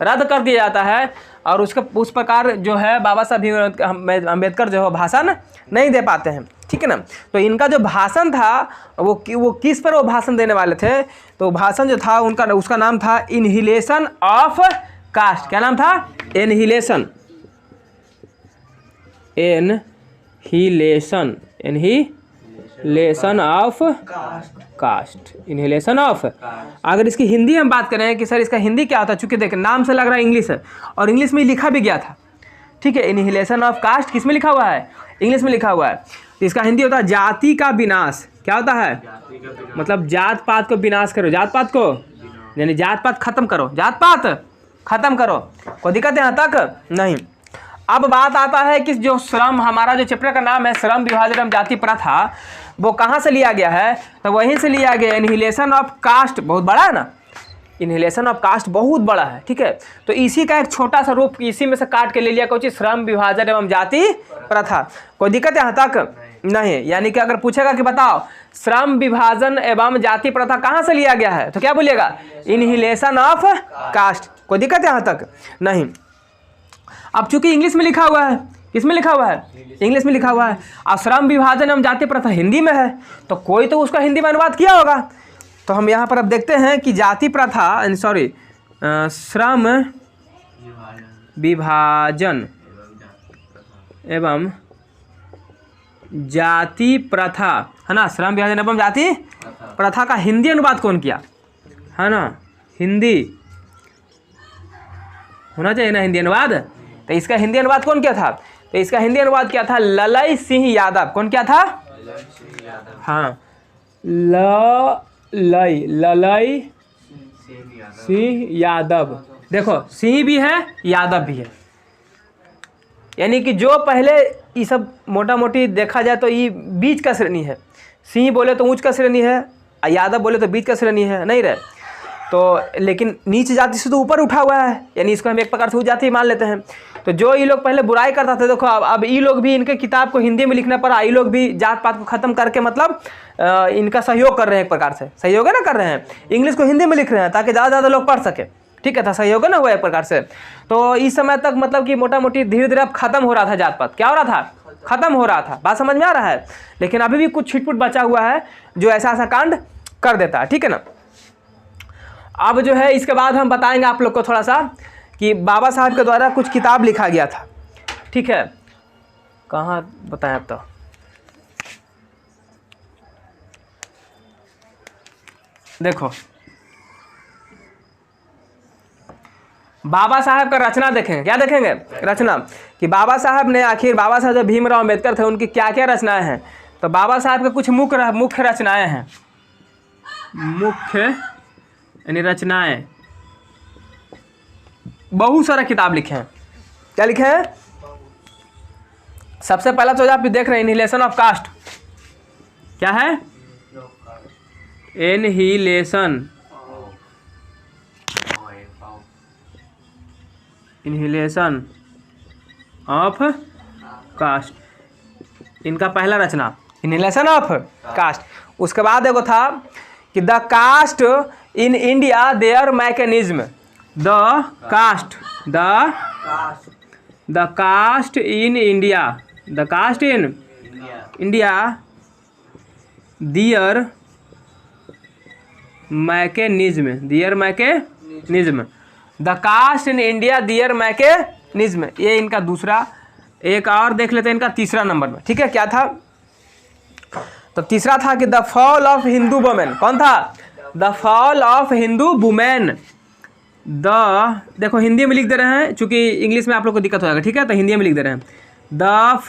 रद्द कर दिया जाता है। और उस प्रकार जो है बाबा साहब भीमराव अंबेडकर जो है भाषण नहीं दे पाते हैं। ठीक है ना। तो इनका जो भाषण था वो किस पर वो भाषण देने वाले थे? तो भाषण जो था उनका, उसका नाम था इनहिलेशन ऑफ कास्ट। क्या नाम था? Inhalation, inhalation of cast, inhalation of. अगर इसकी हिंदी हम बात करें कि सर इसका हिंदी क्या होता है, चूंकि देखें नाम से लग रहा है इंग्लिश है और इंग्लिश में लिखा भी गया था। ठीक है, इनहिलेशन ऑफ कास्ट किस में लिखा हुआ है? इंग्लिश में लिखा हुआ है। तो इसका हिंदी होता है जाति का विनाश। क्या होता है? मतलब जात पात को विनाश करो, जात पात को यानी जात पात खत्म करो, जात पात खत्म करो। कोई दिक्कत है यहाँ तक? नहीं। अब बात आता है कि जो श्रम, हमारा जो चैप्टर का नाम है श्रम विभाजन एवं जाति प्रथा, वो कहाँ से लिया गया है? तो वहीं से लिया गया। इनहिलेशन ऑफ कास्ट बहुत बड़ा है ना, इनहिलेशन ऑफ कास्ट बहुत बड़ा है। ठीक है, तो इसी का एक छोटा सा रूप इसी में से काट के ले लिया। कोई श्रम विभाजन एवं जाति प्रथा। कोई दिक्कत यहाँ तक? नहीं। यानी कि अगर पूछेगा कि बताओ श्रम विभाजन एवं जाति प्रथा कहाँ से लिया गया है, तो क्या बोलिएगा? Inhalation of cast. कोई दिक्कत यहाँ तक? नहीं। अब चूंकि इंग्लिश में लिखा हुआ है, किसमें लिखा हुआ है? इंग्लिश में लिखा हुआ है। और श्रम विभाजन एवं जाति प्रथा हिंदी में है, तो कोई तो उसका हिंदी में अनुवाद किया होगा। तो हम यहाँ पर अब देखते हैं कि जाति प्रथा, सॉरी श्रम विभाजन एवं जाति प्रथा है ना, श्रम विभाजन एवं जाति प्रथा का हिंदी अनुवाद कौन किया है ना? हिंदी होना चाहिए ना हिंदी अनुवाद। तो इसका हिंदी अनुवाद कौन किया था? तो इसका हिंदी अनुवाद किया था ललई सिंह यादव। कौन किया था? हाँ, ललई सिंह यादव। देखो सिंह भी है यादव भी है, यानी कि जो पहले ये सब मोटा मोटी देखा जाए तो ये बीच का श्रेणी है। सिंह बोले तो ऊंच का श्रेणी है, यादव बोले तो बीच का श्रेणी है, नहीं रहे तो। लेकिन नीच जाति से तो ऊपर उठा हुआ है, यानी इसको हम एक प्रकार से उच्च जाति मान लेते हैं। तो जो ये लोग पहले बुराई करता थे, देखो अब ये लोग भी इनके किताब को हिंदी में लिखने पर ये लोग भी जात पात को ख़त्म करके मतलब इनका सहयोग कर रहे हैं। एक प्रकार से सहयोग है ना कर रहे हैं, इंग्लिश को हिंदी में लिख रहे हैं ताकि ज़्यादा ज़्यादा लोग पढ़ सके। ठीक है, था सहयोग है ना हुआ एक प्रकार से। तो इस समय तक मतलब कि मोटा मोटी धीरे धीरे अब खत्म हो रहा था जात पात। क्या हो रहा था? खत्म हो रहा था। बात समझ में आ रहा है? लेकिन अभी भी कुछ छिटपुट बचा हुआ है जो ऐसा ऐसा कांड कर देता है। ठीक है ना। अब जो है इसके बाद हम बताएंगे आप लोग को थोड़ा सा कि बाबा साहब के द्वारा कुछ किताब लिखा गया था। ठीक है, कहाँ बताएं अब तो देखो बाबा साहब का रचना देखेंगे। क्या देखेंगे? रचना कि बाबा साहब ने आखिर बाबा साहब जो भीमराव अंबेडकर थे उनकी क्या क्या रचनाएं हैं। तो बाबा साहब के कुछ मुख्य रचनाएं हैं। मुख्य यानी रचनाएं, बहुत सारा किताब लिखे हैं। क्या लिखे हैं? सबसे पहला तो आप देख रहे हैं इनहिलेशन ऑफ कास्ट। क्या है? इनहिलेशन इनहिलेशन ऑफ कास्ट, इनका पहला रचना इनहिलेशन ऑफ कास्ट। उसके बाद देखो था कि the caste in India their mechanism, the caste in India, the caste in India their mechanism, the caste in India their mechanism, ये इनका दूसरा। एक और देख लेते हैं इनका तीसरा नंबर में, ठीक है। क्या था? तो तीसरा था कि the fall of Hindu women. कौन था? The fall of Hindu women. देखो हिंदी में लिख दे रहे हैं, चूंकि इंग्लिश में आप लोग को दिक्कत हो जाएगा, ठीक है, तो हिंदी में लिख दे रहे हैं the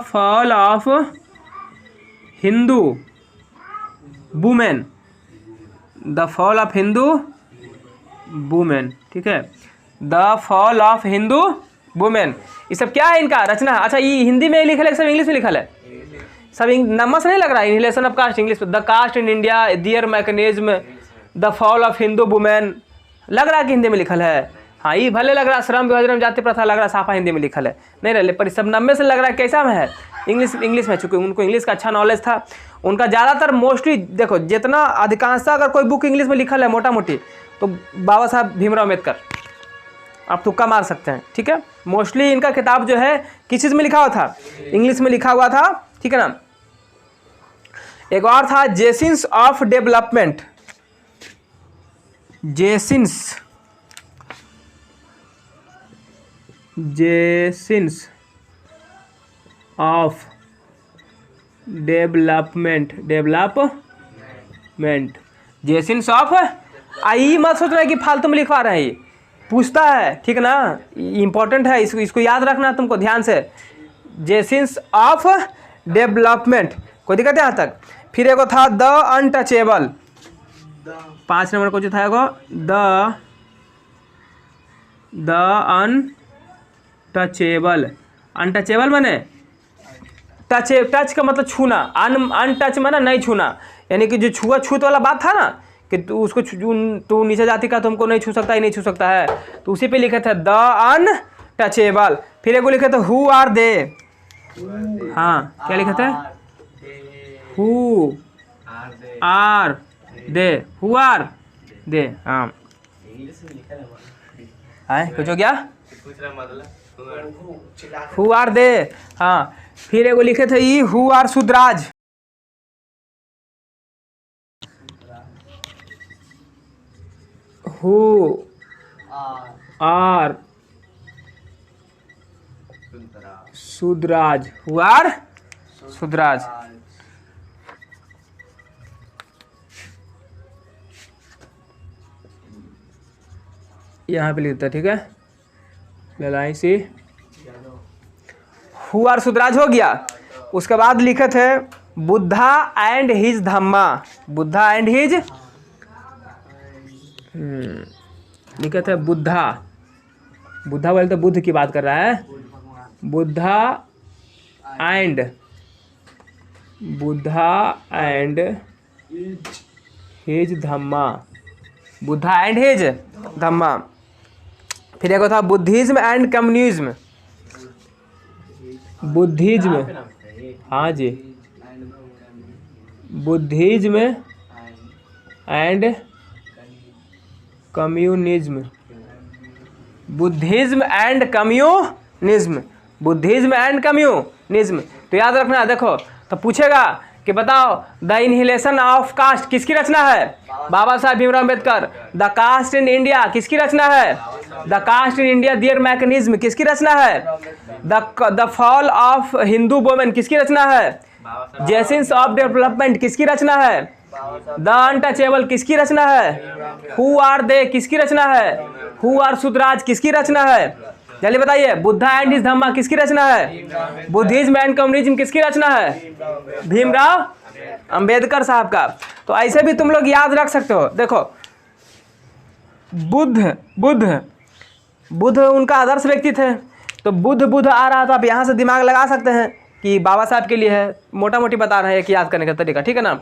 fall of Hindu women, the fall of Hindu women, ठीक है, the fall of Hindu women. ये सब क्या है इनका रचना? अच्छा, ये हिंदी में लिखा है, सब इंग्लिश में लिखा है, सब नंबर से नहीं लग रहा है। Annihilation of caste English, the caste in India their mechanism, the fall of Hindu women, लग रहा है कि हिंदी में लिखल है। हाँ, ये भले लग रहा है श्रम विभाजन जाति प्रथा, लग रहा है साफा हिंदी में लिखल है, नहीं रहे, पर सब नब्बे से लग रहा है कैसा में है, इंग्लिश में। चूँकि उनको इंग्लिश का अच्छा नॉलेज था, उनका ज़्यादातर मोस्टली देखो जितना अधिकांशतः अगर कोई बुक इंग्लिश में लिखल है मोटा मोटी, तो बाबा साहब भीमराव अम्बेडकर, आप तुक्का मार सकते हैं, ठीक है। मोस्टली इनका किताब जो है किस चीज़ में लिखा हुआ था? इंग्लिश में लिखा हुआ था, ठीक है ना। एक और था genesis of development, genesis of development, genesis of, आई मत सोचना कि फालतू में लिखवा रहे हैं, ये पूछता है, ठीक है ना, इंपॉर्टेंट है, इसको याद रखना तुमको ध्यान से। जेसिन्स ऑफ डेवलपमेंट, कोई दिक्कत है यहाँ तक? फिर एगो था द अनटचेबल, 5 नंबर को जो था एगो द अनटचेबल। अनटचेबल माने टच का मतलब छूना, अनटच माना नहीं छूना, यानी कि जो छूत वाला बात था ना कि तू उसको तू नीचे जाति का तुमको नहीं छू सकता, ही नहीं छू सकता है, तो उसी पे लिखे थे द अनटचेबल। फिर एगो लिखे थे हु आर दे, हाँ क्या लिखे थे? हु आर दे, हाँ कुछ हो गया? हु आर दे, हाँ। फिर एगो लिखे थे ई who are Shudras, who are Shudras, who are Shudras. यहाँ पे लिखता है, ठीक है, LIC हु आर सुदराज हो गया। उसके बाद लिखे थे Buddha and his Dhamma, Buddha and his, लिखे थे बुद्धा बोले तो बुद्ध की बात कर रहा है, Buddha and his Dhamma, Buddha and his Dhamma. फिर एक था बुद्धिज्म एंड कम्युनिज्म, बुद्धिज्म, हाँ जी, Buddhism and communism, Buddhism and communism, Buddhism and communism. तो याद रखना, देखो तो पूछेगा कि बताओ द इनहिलेशन ऑफ कास्ट किसकी रचना है? Baba Saheb Bhimrao Ambedkar. The caste in India किसकी रचना है? The caste in India their mechanism किसकी रचना है? The fall of Hindu women किसकी रचना है? जेसिन्स ऑफ डेवलपमेंट किसकी रचना है? द अनटचेबल किसकी रचना है? हु आर दे किसकी रचना है? हु आर सुदराज किसकी रचना है? जल्दी बताइए। बुद्धा एंड हिज धम्मा किसकी रचना है? बुद्धिज्म एंड कम्युनिज्म किसकी रचना है? भीमराव अंबेडकर साहब का। तो ऐसे भी तुम लोग याद रख सकते हो। देखो बुद्ध उनका आदर्श व्यक्ति थे, तो बुद्ध आ रहा, तो आप यहाँ से दिमाग लगा सकते हैं कि बाबा साहब के लिए है, मोटा मोटी बता रहे हैं कि याद करने का तरीका, ठीक है ना।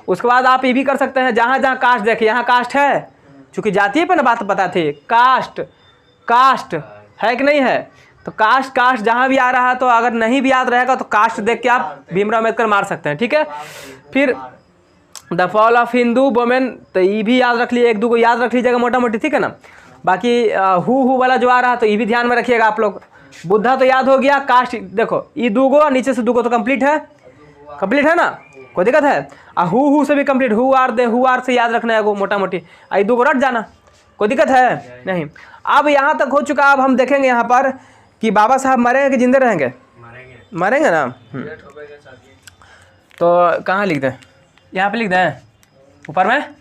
उसके बाद आप ये भी कर सकते हैं, जहाँ जहाँ कास्ट देखे, यहाँ कास्ट है, चूँकि जातीय पर ना बात पता थी, कास्ट कास्ट है कि नहीं है, तो कास्ट कास्ट जहाँ भी आ रहा है तो अगर नहीं भी याद रहेगा तो कास्ट देख के आप भीमराव अम्बेडकर मार सकते हैं, ठीक है। फिर the fall of Hindu women, तो ये भी याद रख लिए, एक दो को याद रख लीजिएगा मोटा मोटी, ठीक है ना। बाकी हु वाला जो आ रहा है तो ये भी ध्यान में रखिएगा आप लोग। बुद्धा तो याद हो गया, कास्ट देखो ये दूगो नीचे से दूगो तो कंप्लीट है ना, कोई दिक्कत है। हु से भी कंप्लीट, हु आर से याद रखना है वो मोटा मोटी, आई दूगो रट जाना, कोई दिक्कत है नहीं। अब यहाँ तक हो चुका, अब हम देखेंगे यहाँ पर कि बाबा साहब मरेंगे कि जिंदे रहेंगे, मरेंगे ना। तो कहाँ लिख दें, यहाँ पे लिख दें ऊपर में।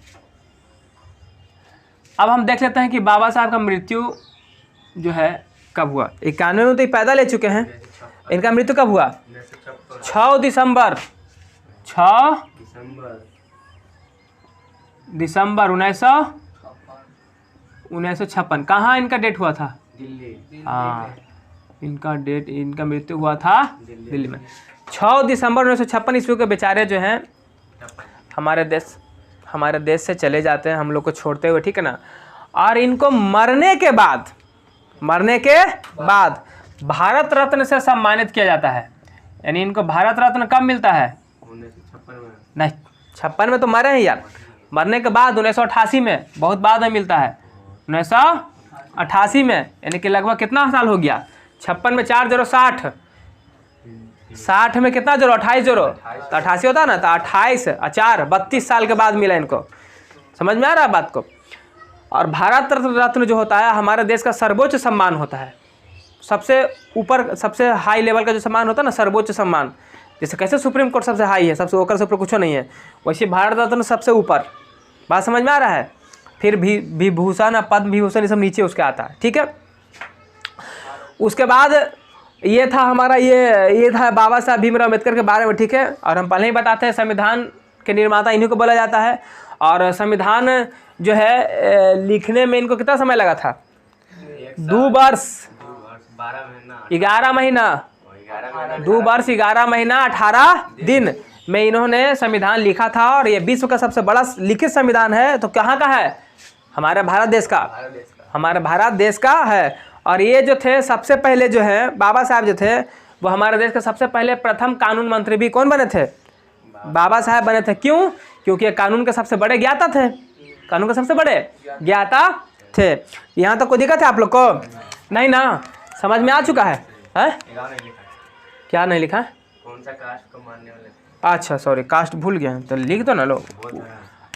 अब हम देख लेते हैं कि बाबा साहब का मृत्यु जो है कब हुआ। 91 में तो ये पैदा ले चुके हैं, इनका मृत्यु कब हुआ? 6 दिसंबर 1956। कहाँ इनका डेट हुआ था? दिल्ली। हाँ, इनका मृत्यु हुआ था दिल्ली में 6 दिसंबर 1956 ईस्वी के। बेचारे जो हैं हमारे देश से चले जाते हैं हम लोग को छोड़ते हुए, ठीक है ना। और इनको मरने के बाद भारत रत्न से सम्मानित किया जाता है। यानी इनको भारत रत्न कब मिलता है? 1956 में। नहीं, 56 में तो मरे हैं यार, मरने के बाद 1988 में, बहुत बाद में मिलता है 1988 में। यानी कि लगभग कितना साल हो गया? 56 में 4 0 60, 60 में कितना जोड़ो? 28 जोड़ो तो 88 होता है ना, तो 28 4 32 साल के बाद मिला इनको। समझ में आ रहा है बात को। और भारत रत्न जो होता है हमारे देश का सर्वोच्च सम्मान होता है, सबसे ऊपर, सबसे हाई लेवल का जो सम्मान होता है ना, सर्वोच्च सम्मान। जैसे कैसे सुप्रीम कोर्ट सबसे हाई है, सबसे ऊपर से ऊपर कुछ नहीं है, वैसे भारत रत्न सबसे ऊपर। बात समझ में आ रहा है। फिर विभूषण, पद्म विभूषण, ये सब नीचे उसके आता है, ठीक है। उसके बाद ये था हमारा ये था बाबा साहब भीमराव अम्बेडकर के बारे में, ठीक है। और हम पहले ही बताते हैं संविधान के निर्माता इन्हीं को बोला जाता है। और संविधान जो है लिखने में इनको कितना समय लगा था? 2 वर्ष 11 महीना 2 वर्ष 11 महीना 18 दिन में इन्होंने संविधान लिखा था। और ये विश्व का सबसे बड़ा लिखित संविधान है। तो कहाँ का है? हमारे भारत देश का है। और ये जो थे सबसे पहले जो है बाबा साहब जो थे वो हमारे देश के सबसे पहले प्रथम कानून मंत्री भी कौन बने थे? बाबा साहब बने थे। क्यों? क्योंकि कानून के सबसे बड़े ज्ञाता थे, कानून के सबसे बड़े ज्ञाता थे। यहाँ तक कोई दिक्कत है आप लोग को? नहीं ना, समझ में आ चुका है? क्या नहीं लिखा? कौन सा कास्ट को मानने वाले? अच्छा सॉरी, कास्ट भूल गए, तो लिख दो ना लोग।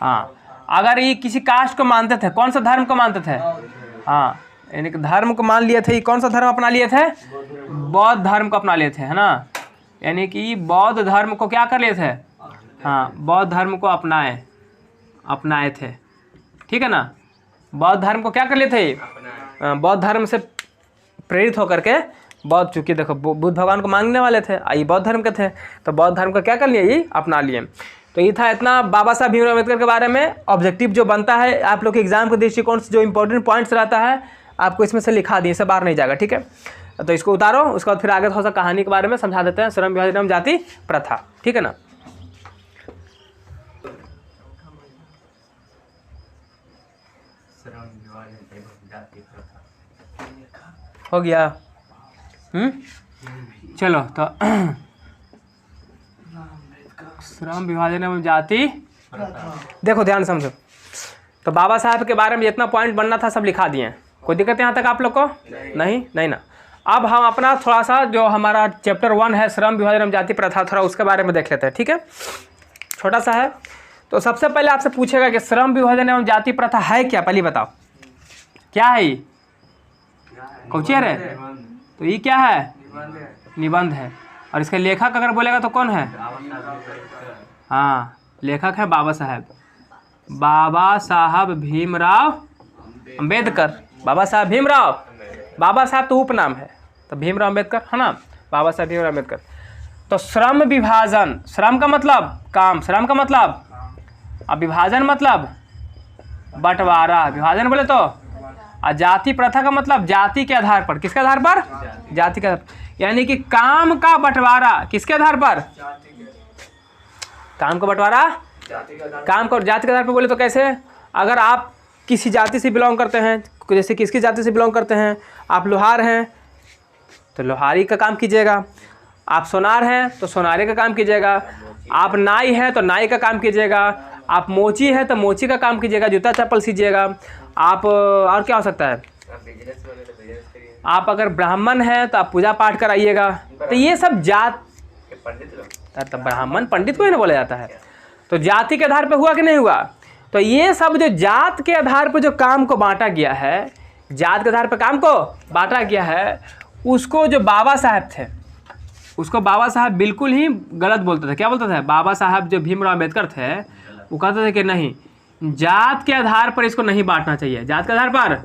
हाँ, अगर ये किसी कास्ट को मानते थे, कौन सा धर्म को मानते थे? हाँ, यानी कि धर्म को मान लिए थे। ये कौन सा धर्म अपना लिए थे? बौद्ध धर्म को अपना लिए थे, है ना। यानी कि बौद्ध धर्म को क्या कर लिए थे? हाँ, बौद्ध धर्म को अपनाए थे, ठीक है ना। बौद्ध धर्म को क्या कर लिए थे? बौद्ध धर्म से प्रेरित होकर के बौद्ध, चूँकि देखो बुद्ध भगवान को मांगने वाले थे, ये बौद्ध धर्म के थे, तो बौद्ध धर्म को क्या कर लिए? ये अपना लिए। तो ये था इतना बाबा साहब भीमराव अम्बेडकर के बारे में। ऑब्जेक्टिव जो बनता है आप लोग के एग्जाम के दृष्टिकोण से, जो इंपॉर्टेंट पॉइंट्स रहता है आपको इसमें से लिखा दिए, से बाहर नहीं जाएगा, ठीक है। तो इसको उतारो, उसके बाद फिर आगे थोड़ा सा कहानी के बारे में समझा देते हैं। श्रम विभाजन एवं जाति प्रथा, ठीक है ना। हो गया? चलो, तो श्रम विभाजन एवं जाति, देखो ध्यान समझो। तो बाबा साहब के बारे में जितना पॉइंट बनना था सब लिखा दिए। कोई दिक्कत यहाँ तक आप लोग को? नहीं ना। अब हम अपना थोड़ा सा जो हमारा चैप्टर 1 है श्रम विभाजन एवं जाति प्रथा, थोड़ा उसके बारे में देख लेते हैं, ठीक है। छोटा सा है। तो सबसे पहले आपसे पूछेगा कि श्रम विभाजन एवं जाति प्रथा है क्या? पहले बताओ क्या है ये? कौची है रे? तो ये क्या है? निबंध है। और इसके लेखक अगर बोलेगा तो कौन है? हाँ, लेखक है बाबा साहब भीमराव अम्बेडकर। बाबा साहब भीमराव, बाबा साहब तो उपनाम है, तो भीमराव अम्बेडकर है ना, बाबा साहब भीमराव अम्बेडकर। तो श्रम विभाजन, श्रम का मतलब काम, श्रम का मतलब, अब विभाजन मतलब बंटवारा, विभाजन बोले तो। और जाति प्रथा का मतलब जाति के आधार पर, किसके आधार पर? जाति के आधार पर। यानी कि काम का बंटवारा किसके आधार पर? काम का बंटवारा, काम को जाति के आधार पर बोले तो कैसे? अगर आप किसी जाति से बिलोंग करते हैं, जैसे किसकी जाति से बिलोंग करते हैं, आप लोहार हैं तो लोहारी का काम कीजिएगा, आप सोनार हैं तो सोनारे का काम कीजिएगा, आप नाई हैं तो नाई का काम कीजिएगा, आप मोची हैं तो मोची का काम कीजिएगा, जूता चप्पल सीजिएगा, आप और क्या हो सकता है, आप अगर ब्राह्मण हैं तो आप पूजा पाठ कराइएगा। तो ये सब जात, तो ब्राह्मण पंडित को ही ना बोला जाता है। तो जाति के आधार पर हुआ कि नहीं हुआ? तो ये सब जो जात के आधार पर जो काम को बांटा गया है, जात के आधार पर काम को बांटा गया है, उसको जो बाबा साहब थे, उसको बाबा साहब बिल्कुल ही गलत बोलते थे। क्या बोलते थे? बाबा साहब जो भीमराव अम्बेडकर थे वो कहते थे कि नहीं, जात के आधार पर इसको नहीं बांटना चाहिए, जात के आधार पर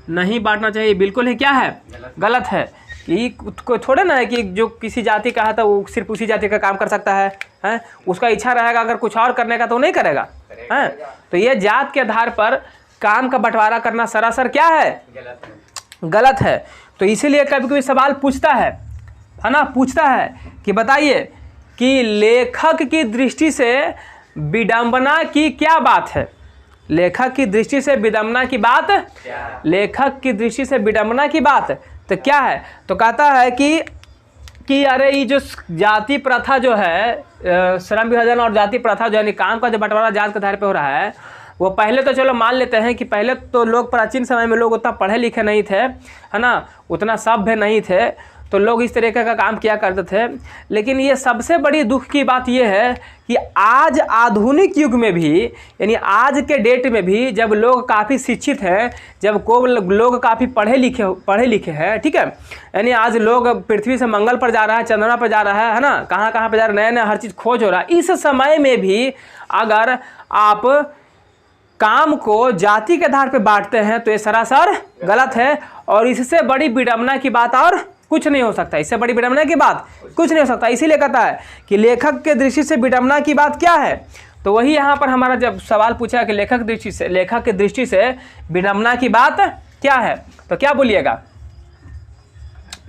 नहीं बांटना चाहिए, बिल्कुल ही क्या है, गलत है। कि कोई थोड़े ना है कि जो किसी जाति का है तो वो सिर्फ उसी जाति का काम कर सकता है, हैं? उसका इच्छा रहेगा अगर कुछ और करने का तो वो नहीं करेगा, हैं? तो ये जात के आधार पर काम का बंटवारा करना सरासर क्या है, गलत है। तो इसीलिए कभी कोई सवाल पूछता है ना, पूछता है कि बताइए कि लेखक की दृष्टि से विडंबना की क्या बात है, लेखक की दृष्टि से विडंबना की बात, लेखक की दृष्टि से विडंबना की बात तो क्या है? तो कहता है कि अरे ये जो जाति प्रथा जो है, श्रम विभाजन और जाति प्रथा जो है, काम का जो बंटवारा जात के आधार पे हो रहा है, वो पहले तो चलो मान लेते हैं कि पहले तो लोग, प्राचीन समय में लोग उतना पढ़े लिखे नहीं थे, है ना, उतना सभ्य नहीं थे, तो लोग इस तरीके का काम किया करते थे। लेकिन ये सबसे बड़ी दुख की बात ये है कि आज आधुनिक युग में भी, यानी आज के डेट में भी, जब लोग काफ़ी शिक्षित हैं, जब लोग काफ़ी पढ़े लिखे हैं, ठीक है, यानी आज लोग पृथ्वी से मंगल पर जा रहा है, चंद्रमा पर जा रहा है ना, कहाँ पर जा रहा है, नया हर चीज़ खोज हो रहा है। इस समय में भी अगर आप काम को जाति के आधार पर बांटते हैं तो ये सरासर गलत है, और इससे बड़ी विडंबना की बात और कुछ नहीं हो सकता, इससे बड़ी विडंबना की बात कुछ नहीं हो सकता। इसीलिए कहता है कि लेखक के दृष्टि से विडंबना की बात क्या है। तो वही यहाँ पर हमारा जब सवाल पूछा कि लेखक की दृष्टि से विडंबना की बात क्या है, तो क्या बोलिएगा?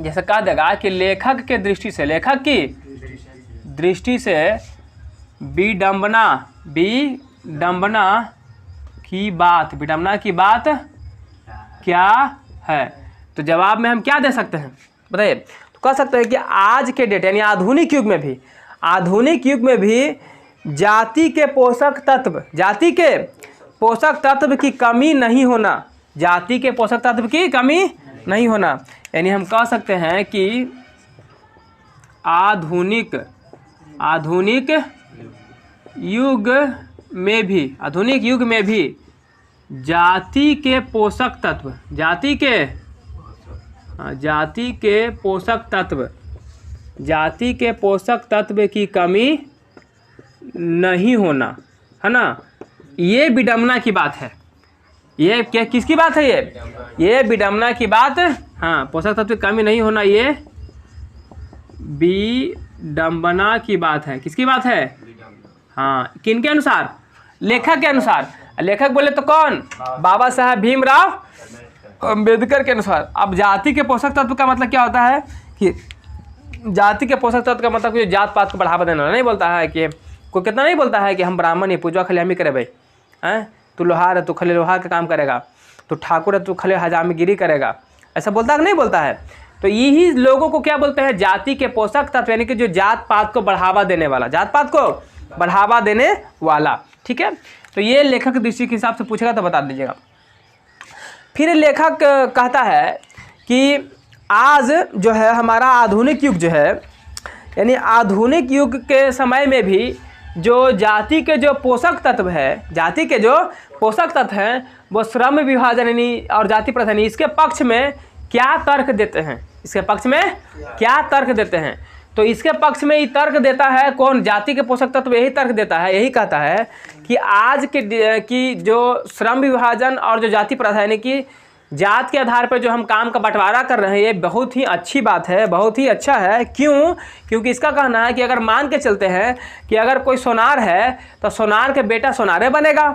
जैसे कहा देगा कि लेखक के दृष्टि से, लेखक की दृष्टि से विडंबना की बात, विडंबना की बात क्या है? तो जवाब में हम क्या दे सकते हैं बताइए? तो कह सकते हैं कि आज के डेट, यानी आधुनिक युग में भी जाति के पोषक तत्व की कमी नहीं होना, जाति के पोषक तत्व की कमी नहीं होना, यानी हम कह सकते हैं कि आधुनिक युग में भी जाति के पोषक तत्व की कमी नहीं होना, है ना, ये विडंबना की बात है। ये क्या, किसकी बात है? ये विडंबना की बात, हाँ, पोषक तत्व की कमी नहीं होना, ये विडंबना की बात है। किसकी बात है? हाँ, किनके अनुसार? लेखक के अनुसार। लेखक बोले तो कौन? बाबा साहब भीमराव अम्बेडकर के अनुसार। अब जाति के पोषक तत्व का मतलब क्या होता है कि जाति के पोषक तत्व का मतलब कि जात पात को बढ़ावा देना नहीं बोलता है, कि कोई कितना नहीं बोलता है कि हम ब्राह्मण ही, पूजा खाली हम ही करे भाई, हैं, तू लोहार है, तू खाली लोहार का काम करेगा, तू ठाकुर है, तू खाली हजामगिरी करेगा, ऐसा बोलता है कि नहीं बोलता है? तो यही लोगों को क्या बोलते हैं? जाति के पोषक तत्व, यानी कि जो जात पात को बढ़ावा देने वाला, जात पात को बढ़ावा देने वाला, ठीक है। तो ये लेखक दृष्टि के हिसाब से पूछेगा तो बता दीजिएगा। फिर लेखक कहता है कि आज जो है हमारा आधुनिक युग जो है, यानी आधुनिक युग के समय में भी जो जाति के जो पोषक तत्व है, जाति के जो पोषक तत्व हैं, वो श्रम विभाजन यानी और जाति प्रथा, इसके पक्ष में क्या तर्क देते हैं? इसके पक्ष में क्या तर्क देते हैं? तो इसके पक्ष में ये तर्क देता है कौन? जाति के पोषक तत्व यही तर्क देता है, यही कहता है कि आज की जो श्रम विभाजन और जो जाति प्रथा यानी कि जात के आधार पर जो हम काम का बंटवारा कर रहे हैं, ये बहुत ही अच्छी बात है, बहुत ही अच्छा है। क्यों? क्योंकि इसका कहना है कि अगर मान के चलते हैं कि अगर कोई सोनार है तो सोनार के बेटा सोनारे बनेगा,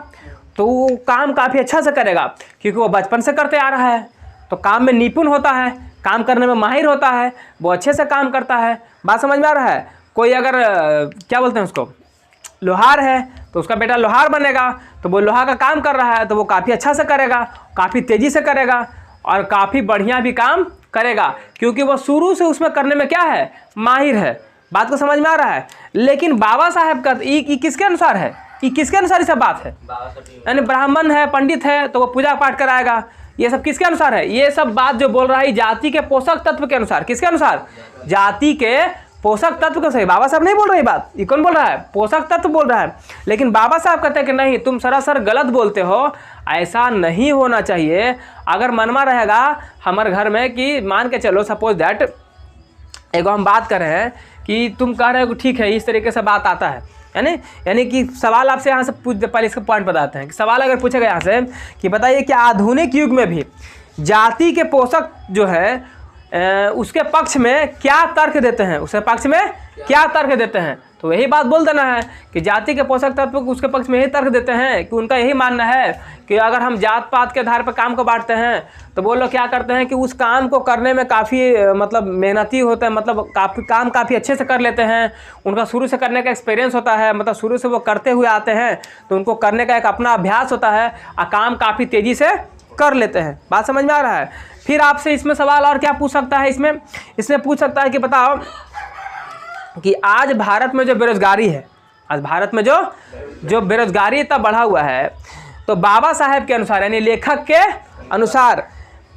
तो वो काम काफ़ी अच्छा से करेगा, क्योंकि वो बचपन से करते आ रहा है, तो काम में निपुण होता है, काम करने में माहिर होता है, वो अच्छे से काम करता है। बात समझ में आ रहा है? कोई अगर क्या बोलते हैं उसको, लोहार है तो उसका बेटा लोहार बनेगा, तो वो लोहा का काम कर रहा है तो वो काफ़ी अच्छा से करेगा, काफ़ी तेज़ी से करेगा और काफ़ी बढ़िया भी काम करेगा, क्योंकि वो शुरू से उसमें करने में क्या है, माहिर है। बात को समझ में आ रहा है। लेकिन बाबा साहब का ये किसके अनुसार है, ये किसके अनुसार ये सब बात है, यानी ब्राह्मण है, पंडित है तो वो पूजा पाठ कराएगा, ये सब किसके अनुसार है, ये सब बात जो बोल रहा है जाति के पोषक तत्व के अनुसार। किसके अनुसार, जाति के पोषक तत्व के सही। बाबा साहब नहीं बोल रहे बात, ये कौन बोल रहा है, पोषक तत्व बोल रहा है। लेकिन बाबा साहब कहते हैं कि नहीं, तुम सरासर गलत बोलते हो, ऐसा नहीं होना चाहिए। अगर मनमा रहेगा हमारे घर में कि मान के चलो सपोज दैट एगो हम बात कर रहे हैं कि तुम कह रहे हो कि ठीक है इस तरीके से बात आता है, यानी कि सवाल आपसे यहाँ से पूछ, पहले इसका पॉइंट बताते हैं कि सवाल अगर पूछेगा यहाँ से कि बताइए कि आधुनिक युग में भी जाति के पोषक जो है उसके पक्ष में क्या तर्क देते हैं, उसके पक्ष में क्या तर्क देते हैं, तो यही बात बोल देना है कि जाति के पोषक तत्व उसके पक्ष में यही तर्क देते हैं कि उनका यही मानना है कि अगर हम जात पात के आधार पर काम को बांटते हैं तो वो लोग क्या करते हैं कि उस काम को करने में काफ़ी मतलब मेहनती होते हैं, मतलब काफ़ी अच्छे से कर लेते हैं, उनका शुरू से करने का एक्सपीरियंस होता है, मतलब शुरू से वो करते हुए आते हैं तो उनको करने का एक अपना अभ्यास होता है और काम काफ़ी तेज़ी से कर लेते हैं। बात समझ में आ रहा है। फिर आपसे इसमें सवाल और क्या पूछ सकता है, इसमें पूछ सकता है कि बताओ कि आज भारत में जो बेरोजगारी है, आज भारत में जो बेरोजगारी इतना बढ़ा हुआ है, तो बाबा साहेब के अनुसार यानी लेखक के अनुसार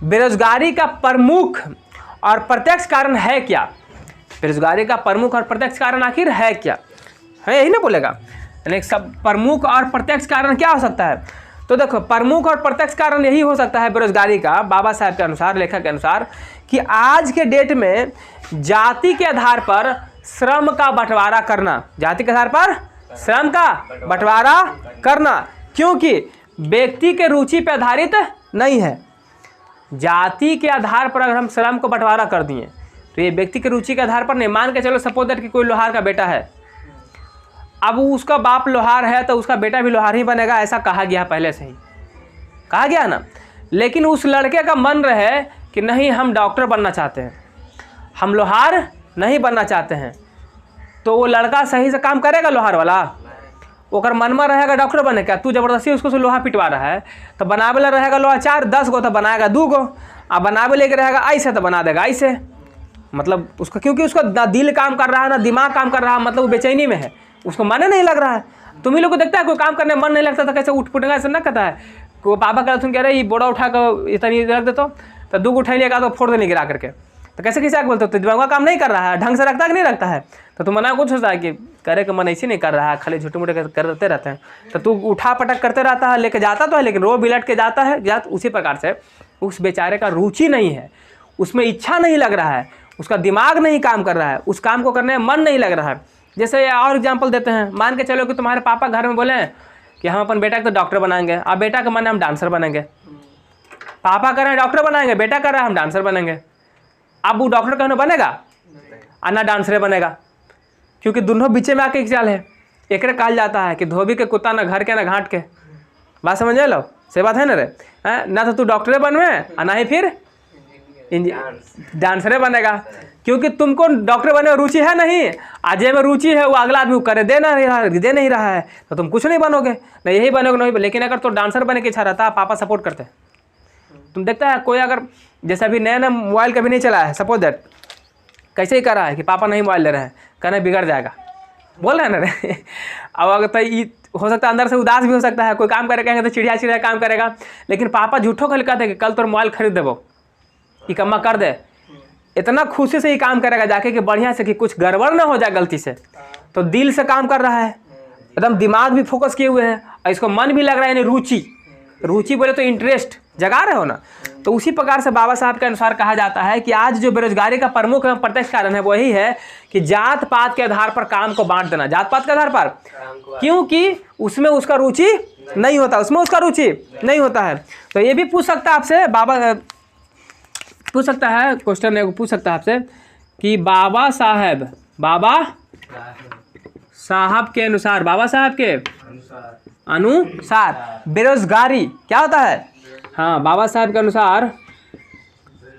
बेरोजगारी का प्रमुख और प्रत्यक्ष कारण है क्या, बेरोजगारी का प्रमुख और प्रत्यक्ष कारण आखिर है क्या, है यही ना बोलेगा, यानी सब प्रमुख और प्रत्यक्ष कारण क्या हो सकता है। तो देखो प्रमुख और प्रत्यक्ष कारण यही हो सकता है बेरोजगारी का बाबा साहब के अनुसार, लेखक के अनुसार, कि आज के डेट में जाति के आधार पर श्रम का बंटवारा करना, जाति के आधार पर श्रम का बंटवारा करना, क्योंकि व्यक्ति के रुचि पर आधारित नहीं है। जाति के आधार पर अगर हम श्रम को बंटवारा कर दिए तो ये व्यक्ति के रुचि के आधार पर नहीं। मान के चलो सपोज दैट कि कोई लोहार का बेटा है, अब उसका बाप लोहार है तो उसका बेटा भी लोहार ही बनेगा, ऐसा कहा गया पहले से ही कहा गया ना। लेकिन उस लड़के का मन रहे कि नहीं हम डॉक्टर बनना चाहते हैं, हम लोहार नहीं बनना चाहते हैं, तो वो लड़का सही से काम करेगा लोहार वाला, ओकर मन में रहेगा डॉक्टर बने का, तू जबरदस्ती उसको से लोहा पिटवा रहा है तो बनावे ला रहेगा लोहा 4-10 गो तो बनाएगा 2 गो, अब बनावे लेके रहेगा ऐसे तो बना देगा ऐसे, मतलब उसका क्योंकि उसका ना दिल काम कर रहा है ना दिमाग काम कर रहा है, मतलब वो बेचैनी में है, उसको मन नहीं लग रहा है। तुम ही लोग को देखता है कोई काम करने में मन नहीं लगता तो कैसे उठ फुटेगा, ऐसा ना कहता है। कोई पापा कहते तुम कह रहे ये बोरा उठा कर इतनी रख देते तो 2 उठाई लेगा तो फोड़ देने गिरा करके, तो कैसे किसी बोलते हो तो दिमाग का काम नहीं कर रहा है, ढंग से रखता है कि नहीं रखता है, तो तुम मना कुछ होता है कि करे का मन ऐसे नहीं कर रहा है, खाली झूठे मूठे करते रहते हैं, तो तू उठा पटक करते रहता है, लेके जाता तो है लेकिन रो बिलट के जाता है। उसी प्रकार से उस बेचारे का रुचि नहीं है, उसमें इच्छा नहीं लग रहा है, उसका दिमाग नहीं काम कर रहा है, उस काम को करने में मन नहीं लग रहा है। जैसे और एग्जाम्पल देते हैं, मान के चलो कि तुम्हारे पापा घर में बोले कि हम अपन बेटा को तो डॉक्टर बनाएंगे, अब बेटा का मन है हम डांसर बनेंगे, पापा कह रहे हैं डॉक्टर बनाएंगे, बेटा कह रहा है हम डांसर बनेंगे, अब वो डॉक्टर कहने बनेगा और ना डांसरे बनेगा, क्योंकि दोनों बीचे में आके एक चाल है। एक कहल जाता है कि धोबी के कुत्ता ना घर के ना घाट के, बात समझ लो, से बात है ना रे, ना तो तू डॉक्टरे बनवे और ना ही फिर डांसरे बनेगा, क्योंकि तुमको डॉक्टर बनने में रुचि है नहीं, आज में रुचि है वो अगला आदमी करे दे नहीं रहा है तो तुम कुछ नहीं बनोगे, ना यही बनोगे नहीं। लेकिन अगर तो डांसर बनने की इच्छा रहता पापा सपोर्ट करते। तुम देखता है कोई अगर जैसे अभी नया मोबाइल कभी नहीं चला है, सपोज दैट कैसे ही कर रहा है कि पापा नहीं मोबाइल ले रहे हैं, कहना बिगड़ जाएगा, बोल रहे हैं ना रे। अब अगर तो हो सकता है अंदर से उदास भी हो सकता है, कोई काम करेगा तो चिड़िया काम करेगा, लेकिन पापा झूठो कल कहते हैं कि कल तो मोबाइल खरीद देवो, ये कम्मा कर दे, इतना खुशी से ही काम करेगा जाके कि बढ़िया से कि कुछ गड़बड़ ना हो जाए गलती से, तो दिल से काम कर रहा है, एकदम दिमाग भी फोकस किए हुए हैं और इसको मन भी लग रहा है, यानी रुचि बोले तो इंटरेस्ट जगा रहे हो ना। तो उसी प्रकार से बाबा साहब के अनुसार कहा जाता है कि आज जो बेरोजगारी का प्रमुख एवं प्रत्यक्ष कारण है वही है कि जात पात के आधार पर काम को बांट देना, जात पात के आधार पर, क्योंकि उसमें उसका रुचि नहीं होता, नहीं होता है। तो ये भी पूछ सकता है आपसे, बाबा पूछ सकता है क्वेश्चन पूछ सकता है आपसे कि बाबा साहब के अनुसार, बाबा साहब के अनुसार बेरोजगारी क्या होता है। हाँ, बाबा साहब के अनुसार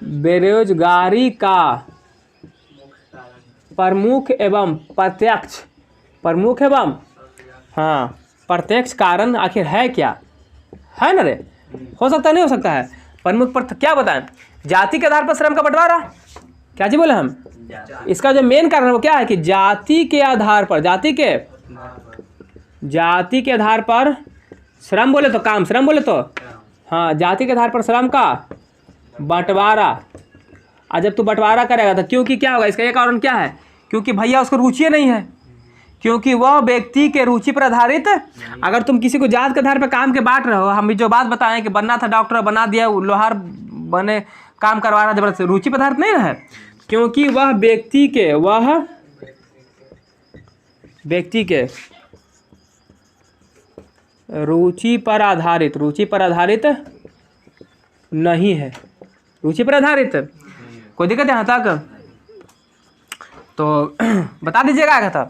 बेरोजगारी का प्रमुख एवं हाँ, प्रत्यक्ष कारण आखिर है क्या, है ना रे? हो सकता है, नहीं हो सकता है? प्रमुख क्या बताएं? जाति के आधार पर श्रम का बंटवारा। क्या जी बोले हम? इसका जो मेन कारण है वो क्या है कि जाति के आधार पर, जाति के आधार पर श्रम बोले तो काम, श्रम बोले तो हाँ, जाति के आधार पर श्रम का बंटवारा। और जब तू बंटवारा करेगा तो क्योंकि क्या होगा, इसका एक कारण क्या है? क्योंकि भैया उसको रुचि नहीं है, क्योंकि वह व्यक्ति के रुचि पर आधारित। अगर तुम किसी को जात के आधार पर काम के बांट रहे हो, हम भी जो बात बताएं कि बनना था डॉक्टर बना दिया, लोहार बने, काम करवा रहा जबरदस्त, रुचि पर आधारित नहीं है, क्योंकि वह व्यक्ति के रुचि पर आधारित नहीं है। रुचि पर आधारित कोई दिक्कत है यहाँ तक? तो बता दीजिएगा क्या था।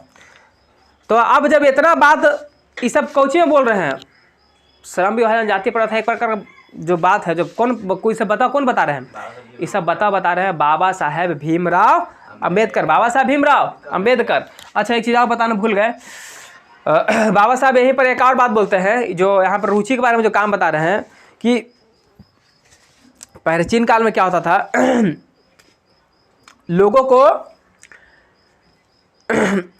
तो अब जब इतना बात इस सब कोची में बोल रहे हैं, श्रम विभाजन, जाति प्रथा, एक प्रकार का जो बात है, जो कोई सब बता, कौन बता रहे हैं? ये सब बता रहे हैं बाबा साहेब भीमराव अम्बेडकर, बाबा साहेब भीमराव अम्बेडकर। अच्छा, एक चीज़ आप बताना भूल गए, बाबा साहब यहीं पर एक और बात बोलते हैं, जो यहाँ पर रुचि के बारे में जो काम बता रहे हैं कि प्राचीन काल में क्या होता था, लोगों को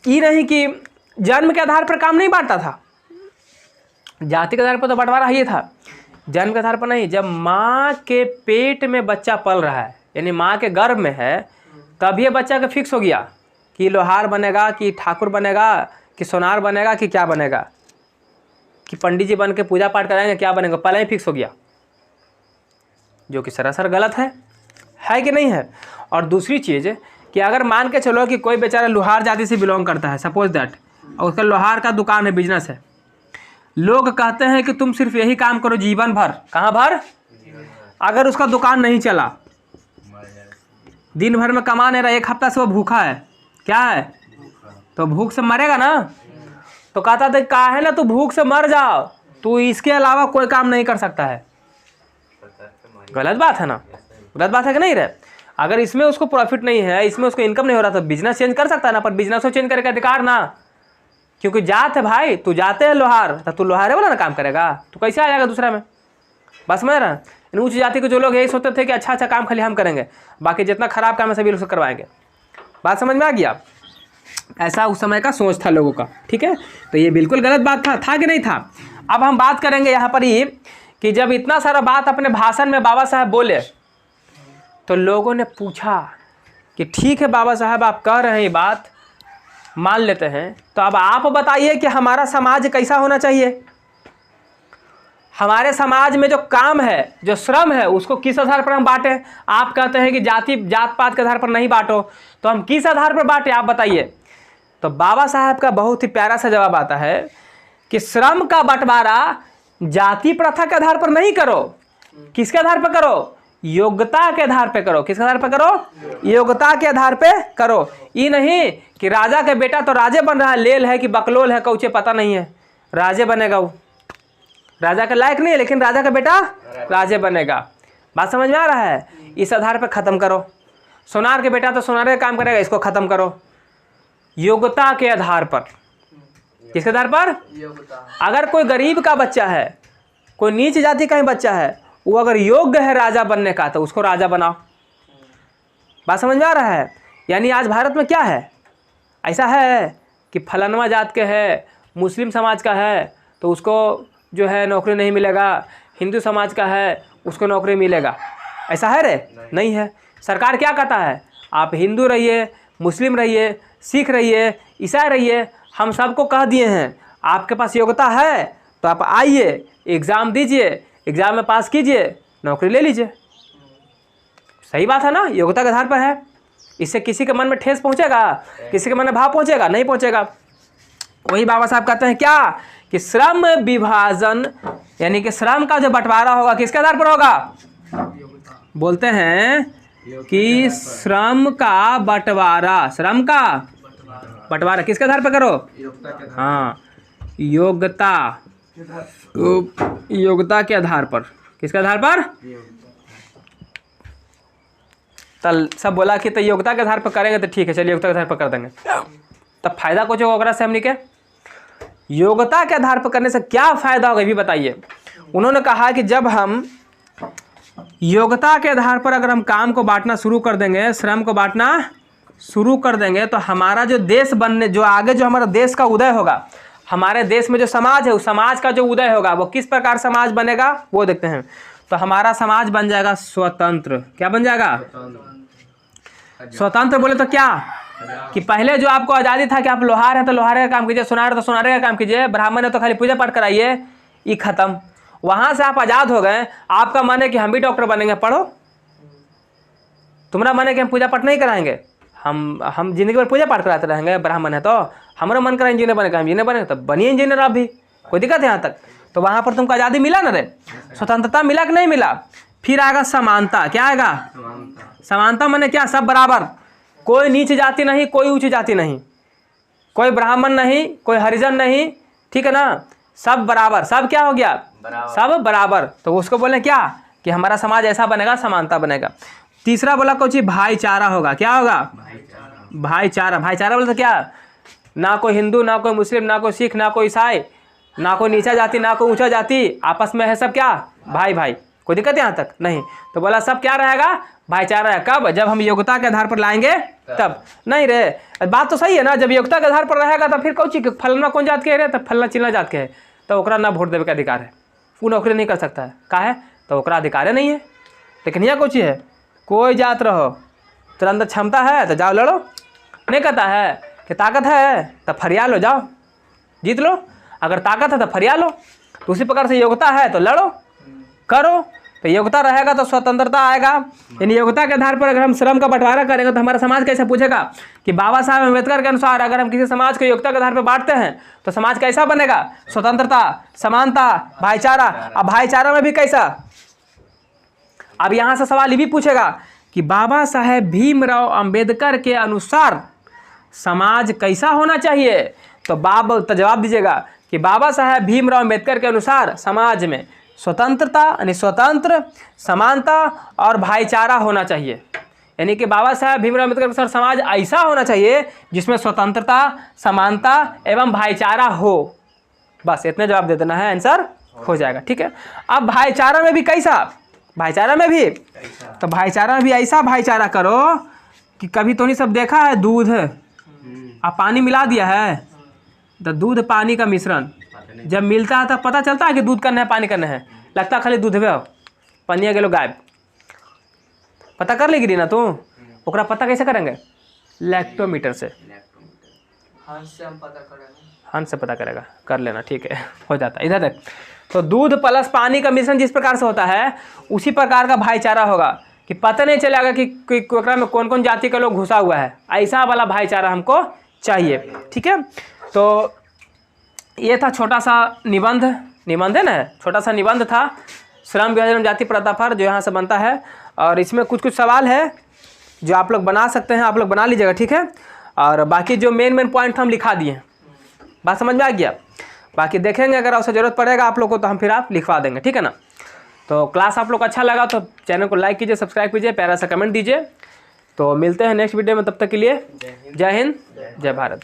ये नहीं कि जन्म के आधार पर काम नहीं बांटता था, जाति के आधार पर तो बंटवारा ही था, जन्म के आधार पर नहीं। जब माँ के पेट में बच्चा पल रहा है, यानी माँ के गर्भ में है, तब ये बच्चा का फिक्स हो गया कि लोहार बनेगा, कि ठाकुर बनेगा, कि सोनार बनेगा, कि क्या बनेगा, कि पंडित जी बन के पूजा पाठ कराएंगे, क्या बनेगा, पहले ही फिक्स हो गया, जो कि सरासर गलत है कि नहीं है? और दूसरी चीज़ कि अगर मान के चलो कि कोई बेचारा लोहार जाति से बिलोंग करता है, सपोज दैट, और उसका लोहार का दुकान है, बिजनेस है, लोग कहते हैं कि तुम सिर्फ यही काम करो जीवन भर। कहाँ भर? अगर उसका दुकान नहीं चला, दिन भर में कमा नहीं रहा, एक हफ्ता से वो भूखा है, क्या है, तो भूख से मरेगा ना। तो कहता था काहे ना तू भूख से मर जाओ, तू इसके अलावा कोई काम नहीं कर सकता है। गलत बात है ना? गलत बात है कि नहीं रे? अगर इसमें उसको प्रॉफिट नहीं है, इसमें उसको इनकम नहीं हो रहा, तो बिजनेस चेंज कर सकता है ना, पर बिजनेस को चेंज करने का अधिकार ना, क्योंकि जात है भाई, तू जाते है लोहार, तो तू लोहारे वाला ना काम करेगा, तू कैसे आ जाएगा दूसरा में? बस समझ रहा है? उच्च जाति के जो लोग यही सोचते थे कि अच्छा काम खाली हम करेंगे, बाकी जितना खराब काम है सभी लोग करवाएंगे। बात समझ में आ गया? ऐसा उस समय का सोच था लोगों का, ठीक है? तो ये बिल्कुल गलत बात था कि नहीं था? अब हम बात करेंगे यहाँ पर ही कि जब इतना सारा बात अपने भाषण में बाबा साहब बोले, तो लोगों ने पूछा कि ठीक है बाबा साहब आप कह रहे हैं ये बात, मान लेते हैं, तो अब आप बताइए कि हमारा समाज कैसा होना चाहिए? हमारे समाज में जो काम है, जो श्रम है, उसको किस आधार पर हम बांटें? आप कहते हैं कि जात पात के आधार पर नहीं बांटो, तो हम किस आधार पर बांटें, आप बताइए। तो बाबा साहब का बहुत ही प्यारा सा जवाब आता है कि श्रम का बंटवारा जाति प्रथा के आधार पर नहीं करो। किसके आधार पर करो? योग्यता के आधार पे करो। किसके आधार पे करो? योग्यता के आधार पे करो। ये नहीं कि राजा का बेटा तो राजे बन रहा है, लेल है कि बकलोल है, कौचे पता नहीं है, राजे बनेगा, वो राजा के लायक नहीं है, लेकिन राजा का बेटा राजे बनेगा। बात समझ में आ रहा है? इस आधार पे खत्म करो। सोनार के बेटा तो सोनार का काम करेगा, इसको खत्म करो। योग्यता के आधार पर। किसके आधार पर? अगर कोई गरीब का बच्चा है, कोई नीच जाति का ही बच्चा है, वो अगर योग्य है राजा बनने का, तो उसको राजा बनाओ। बात समझ में आ रहा है? यानी आज भारत में क्या है, ऐसा है कि फलानवा जात के है, मुस्लिम समाज का है तो उसको जो है नौकरी नहीं मिलेगा, हिंदू समाज का है उसको नौकरी मिलेगा, ऐसा है रे? नहीं है। सरकार क्या कहता है? आप हिंदू रहिए, मुस्लिम रहिए, सिख रहिए, ईसाई रहिए, हम सबको कह दिए हैं आपके पास योग्यता है तो आप आइए, एग्ज़ाम दीजिए, एग्ज़ाम में पास कीजिए, नौकरी ले लीजिए। सही बात है ना? योग्यता के आधार पर है। इससे किसी के मन में ठेस पहुंचेगा? किसी के मन में भाव पहुंचेगा? नहीं पहुंचेगा। वही बाबा साहब कहते हैं क्या कि श्रम विभाजन, यानी कि श्रम का जो बंटवारा होगा किसके आधार पर होगा? बोलते हैं कि श्रम का बंटवारा, श्रम का बंटवारा किसके आधार पर करो? हाँ, योग्यता, योग्यता के आधार पर। किसके आधार पर? तल सब बोला कि तो योग्यता के आधार पर करेंगे तो ठीक है, चलिए योग्यता के आधार पर कर देंगे। तब फायदा कुछ होगा ओकरा से हमनी के? योग्यता के आधार पर करने से क्या फायदा होगा ये भी बताइए। उन्होंने कहा कि जब हम योग्यता के आधार पर अगर हम काम को बांटना शुरू कर देंगे, श्रम को बांटना शुरू कर देंगे, तो हमारा जो देश बनने, जो आगे जो हमारा देश का उदय होगा, हमारे देश में जो समाज है उस समाज का जो उदय होगा वो किस प्रकार समाज बनेगा वो देखते हैं। तो हमारा समाज बन जाएगा स्वतंत्र। क्या बन जाएगा? स्वतंत्र। बोले तो क्या कि पहले जो आपको आज़ादी था कि आप लोहार हैं तो लोहारे का काम कीजिए, सुनार तो सुनारे का काम कीजिए, ब्राह्मण है तो खाली पूजा पाठ कराइए, ये खत्म। वहाँ से आप आज़ाद हो गए। आपका मन है कि हम भी डॉक्टर बनेंगे, पढ़ो। तुम्हारा मन है कि हम पूजा पाठ नहीं कराएंगे, हम जिंदगी भर पूजा पाठ कराते रहेंगे, ब्राह्मण है तो हमारा मन करा इंजीनियर बनेगा, हम इंजीनियर बनेंगे, तो बनिए इंजीनियर आप भी, कोई दिक्कत है यहाँ तक। तो वहाँ पर तुमको आज़ादी मिला ना रे, स्वतंत्रता मिला कि नहीं मिला। फिर आएगा समानता। क्या आएगा? समानता माने क्या? सब बराबर, कोई नीच जाति नहीं, कोई ऊंची जाति नहीं, कोई ब्राह्मण नहीं, कोई हरिजन नहीं, ठीक है ना, सब बराबर। सब क्या हो गया? सब बराबर। तो उसको बोले क्या कि हमारा समाज ऐसा बनेगा, समानता बनेगा। तीसरा बोला कुछ भाईचारा होगा। क्या होगा? भाईचारा। भाईचारा बोले तो क्या? ना कोई हिंदू, ना कोई मुस्लिम, ना कोई सिख, ना कोई ईसाई, ना कोई नीचा जाति, ना कोई ऊंचा जाति, आपस में है सब क्या? भाई भाई। कोई दिक्कत यहाँ तक नहीं। तो बोला सब क्या रहेगा? भाईचारा है। कब? जब हम योग्यता के आधार पर लाएंगे तब। नहीं रे, बात तो सही है ना, जब योग्यता के आधार पर रहेगा तो फिर कौन चीज, फलना कौन जात के है, तो फलना चिलना जात के है, तो ओकरा ना वोट देवे का अधिकार है, वो नौकरी नहीं कर सकता है। का है? तो ओकरा अधिकार नहीं है। लेकिन यहाँ कुछ है, कोई जात रहो, तेरा अंदर क्षमता है तो जाओ लड़ो, नहीं कहता है कि ताकत है तो फरिया लो, जाओ जीत लो, अगर ताकत है तो फरिया लो। तो उसी प्रकार से योग्यता है तो लड़ो, करो। तो योग्यता रहेगा तो स्वतंत्रता आएगा। यानी योग्यता के आधार पर अगर हम श्रम का बंटवारा करेंगे तो हमारा समाज कैसे पूछेगा कि बाबा साहब अम्बेडकर के अनुसार अगर हम किसी समाज को योग्यता के आधार पर बांटते हैं तो समाज कैसा बनेगा? स्वतंत्रता, समानता, भाईचारा। अब भाईचारा में भी कैसा? अब यहाँ से सवाल ये भी पूछेगा कि बाबा साहेब भीमराव अंबेडकर के अनुसार समाज कैसा होना चाहिए। तो जवाब दीजिएगा कि बाबा साहेब भीमराव अंबेडकर के अनुसार समाज में स्वतंत्रता यानी स्वतंत्र, समानता और भाईचारा होना चाहिए। यानी कि बाबा साहेब भीमराव अंबेडकर के अनुसार समाज ऐसा होना चाहिए जिसमें स्वतंत्रता, समानता एवं भाईचारा हो। बस इतने जवाब दे देना है, आंसर हो जाएगा। ठीक है। अब भाईचारा में भी कैसा? भाईचारा में भी तो भाईचारा में भी ऐसा भाईचारा करो कि कभी तो नहीं सब देखा है दूध अब पानी मिला दिया है, तो दूध पानी का मिश्रण जब मिलता है तब पता चलता है कि दूध करना है पानी करना है, लगता खाली दूध है, पनिया गेलो गायब। पता कर लेगी ना तू, ओकरा पता कैसे करेंगे? लैक्टोमीटर से। हंस से पता करेगा, कर लेना, ठीक है, हो जाता है। इधर देख, तो दूध प्लस पानी का मिश्रण जिस प्रकार से होता है उसी प्रकार का भाईचारा होगा कि पता नहीं चलेगा कि ओकरा में कौन कौन जाति का लोग घुसा हुआ है। ऐसा वाला भाईचारा हमको चाहिए। ठीक है। तो ये था छोटा सा निबंध है ना, छोटा सा निबंध था श्रम विभाजन जाति प्रथाफर जो यहाँ से बनता है। और इसमें कुछ सवाल है जो आप लोग बना सकते हैं, आप लोग बना लीजिएगा। ठीक है। और बाकी जो मेन पॉइंट हम लिखा दिए, बात समझ में आ गया। बाकी देखेंगे अगर उससे ज़रूरत पड़ेगा आप लोग को तो हम फिर आप लिखवा देंगे। ठीक है ना। तो क्लास आप लोग को अच्छा लगा तो चैनल को लाइक कीजिए, सब्सक्राइब कीजिए, प्यारा सा कमेंट दीजिए। तो मिलते हैं नेक्स्ट वीडियो में, तब तक के लिए जय हिंद, जय भारत।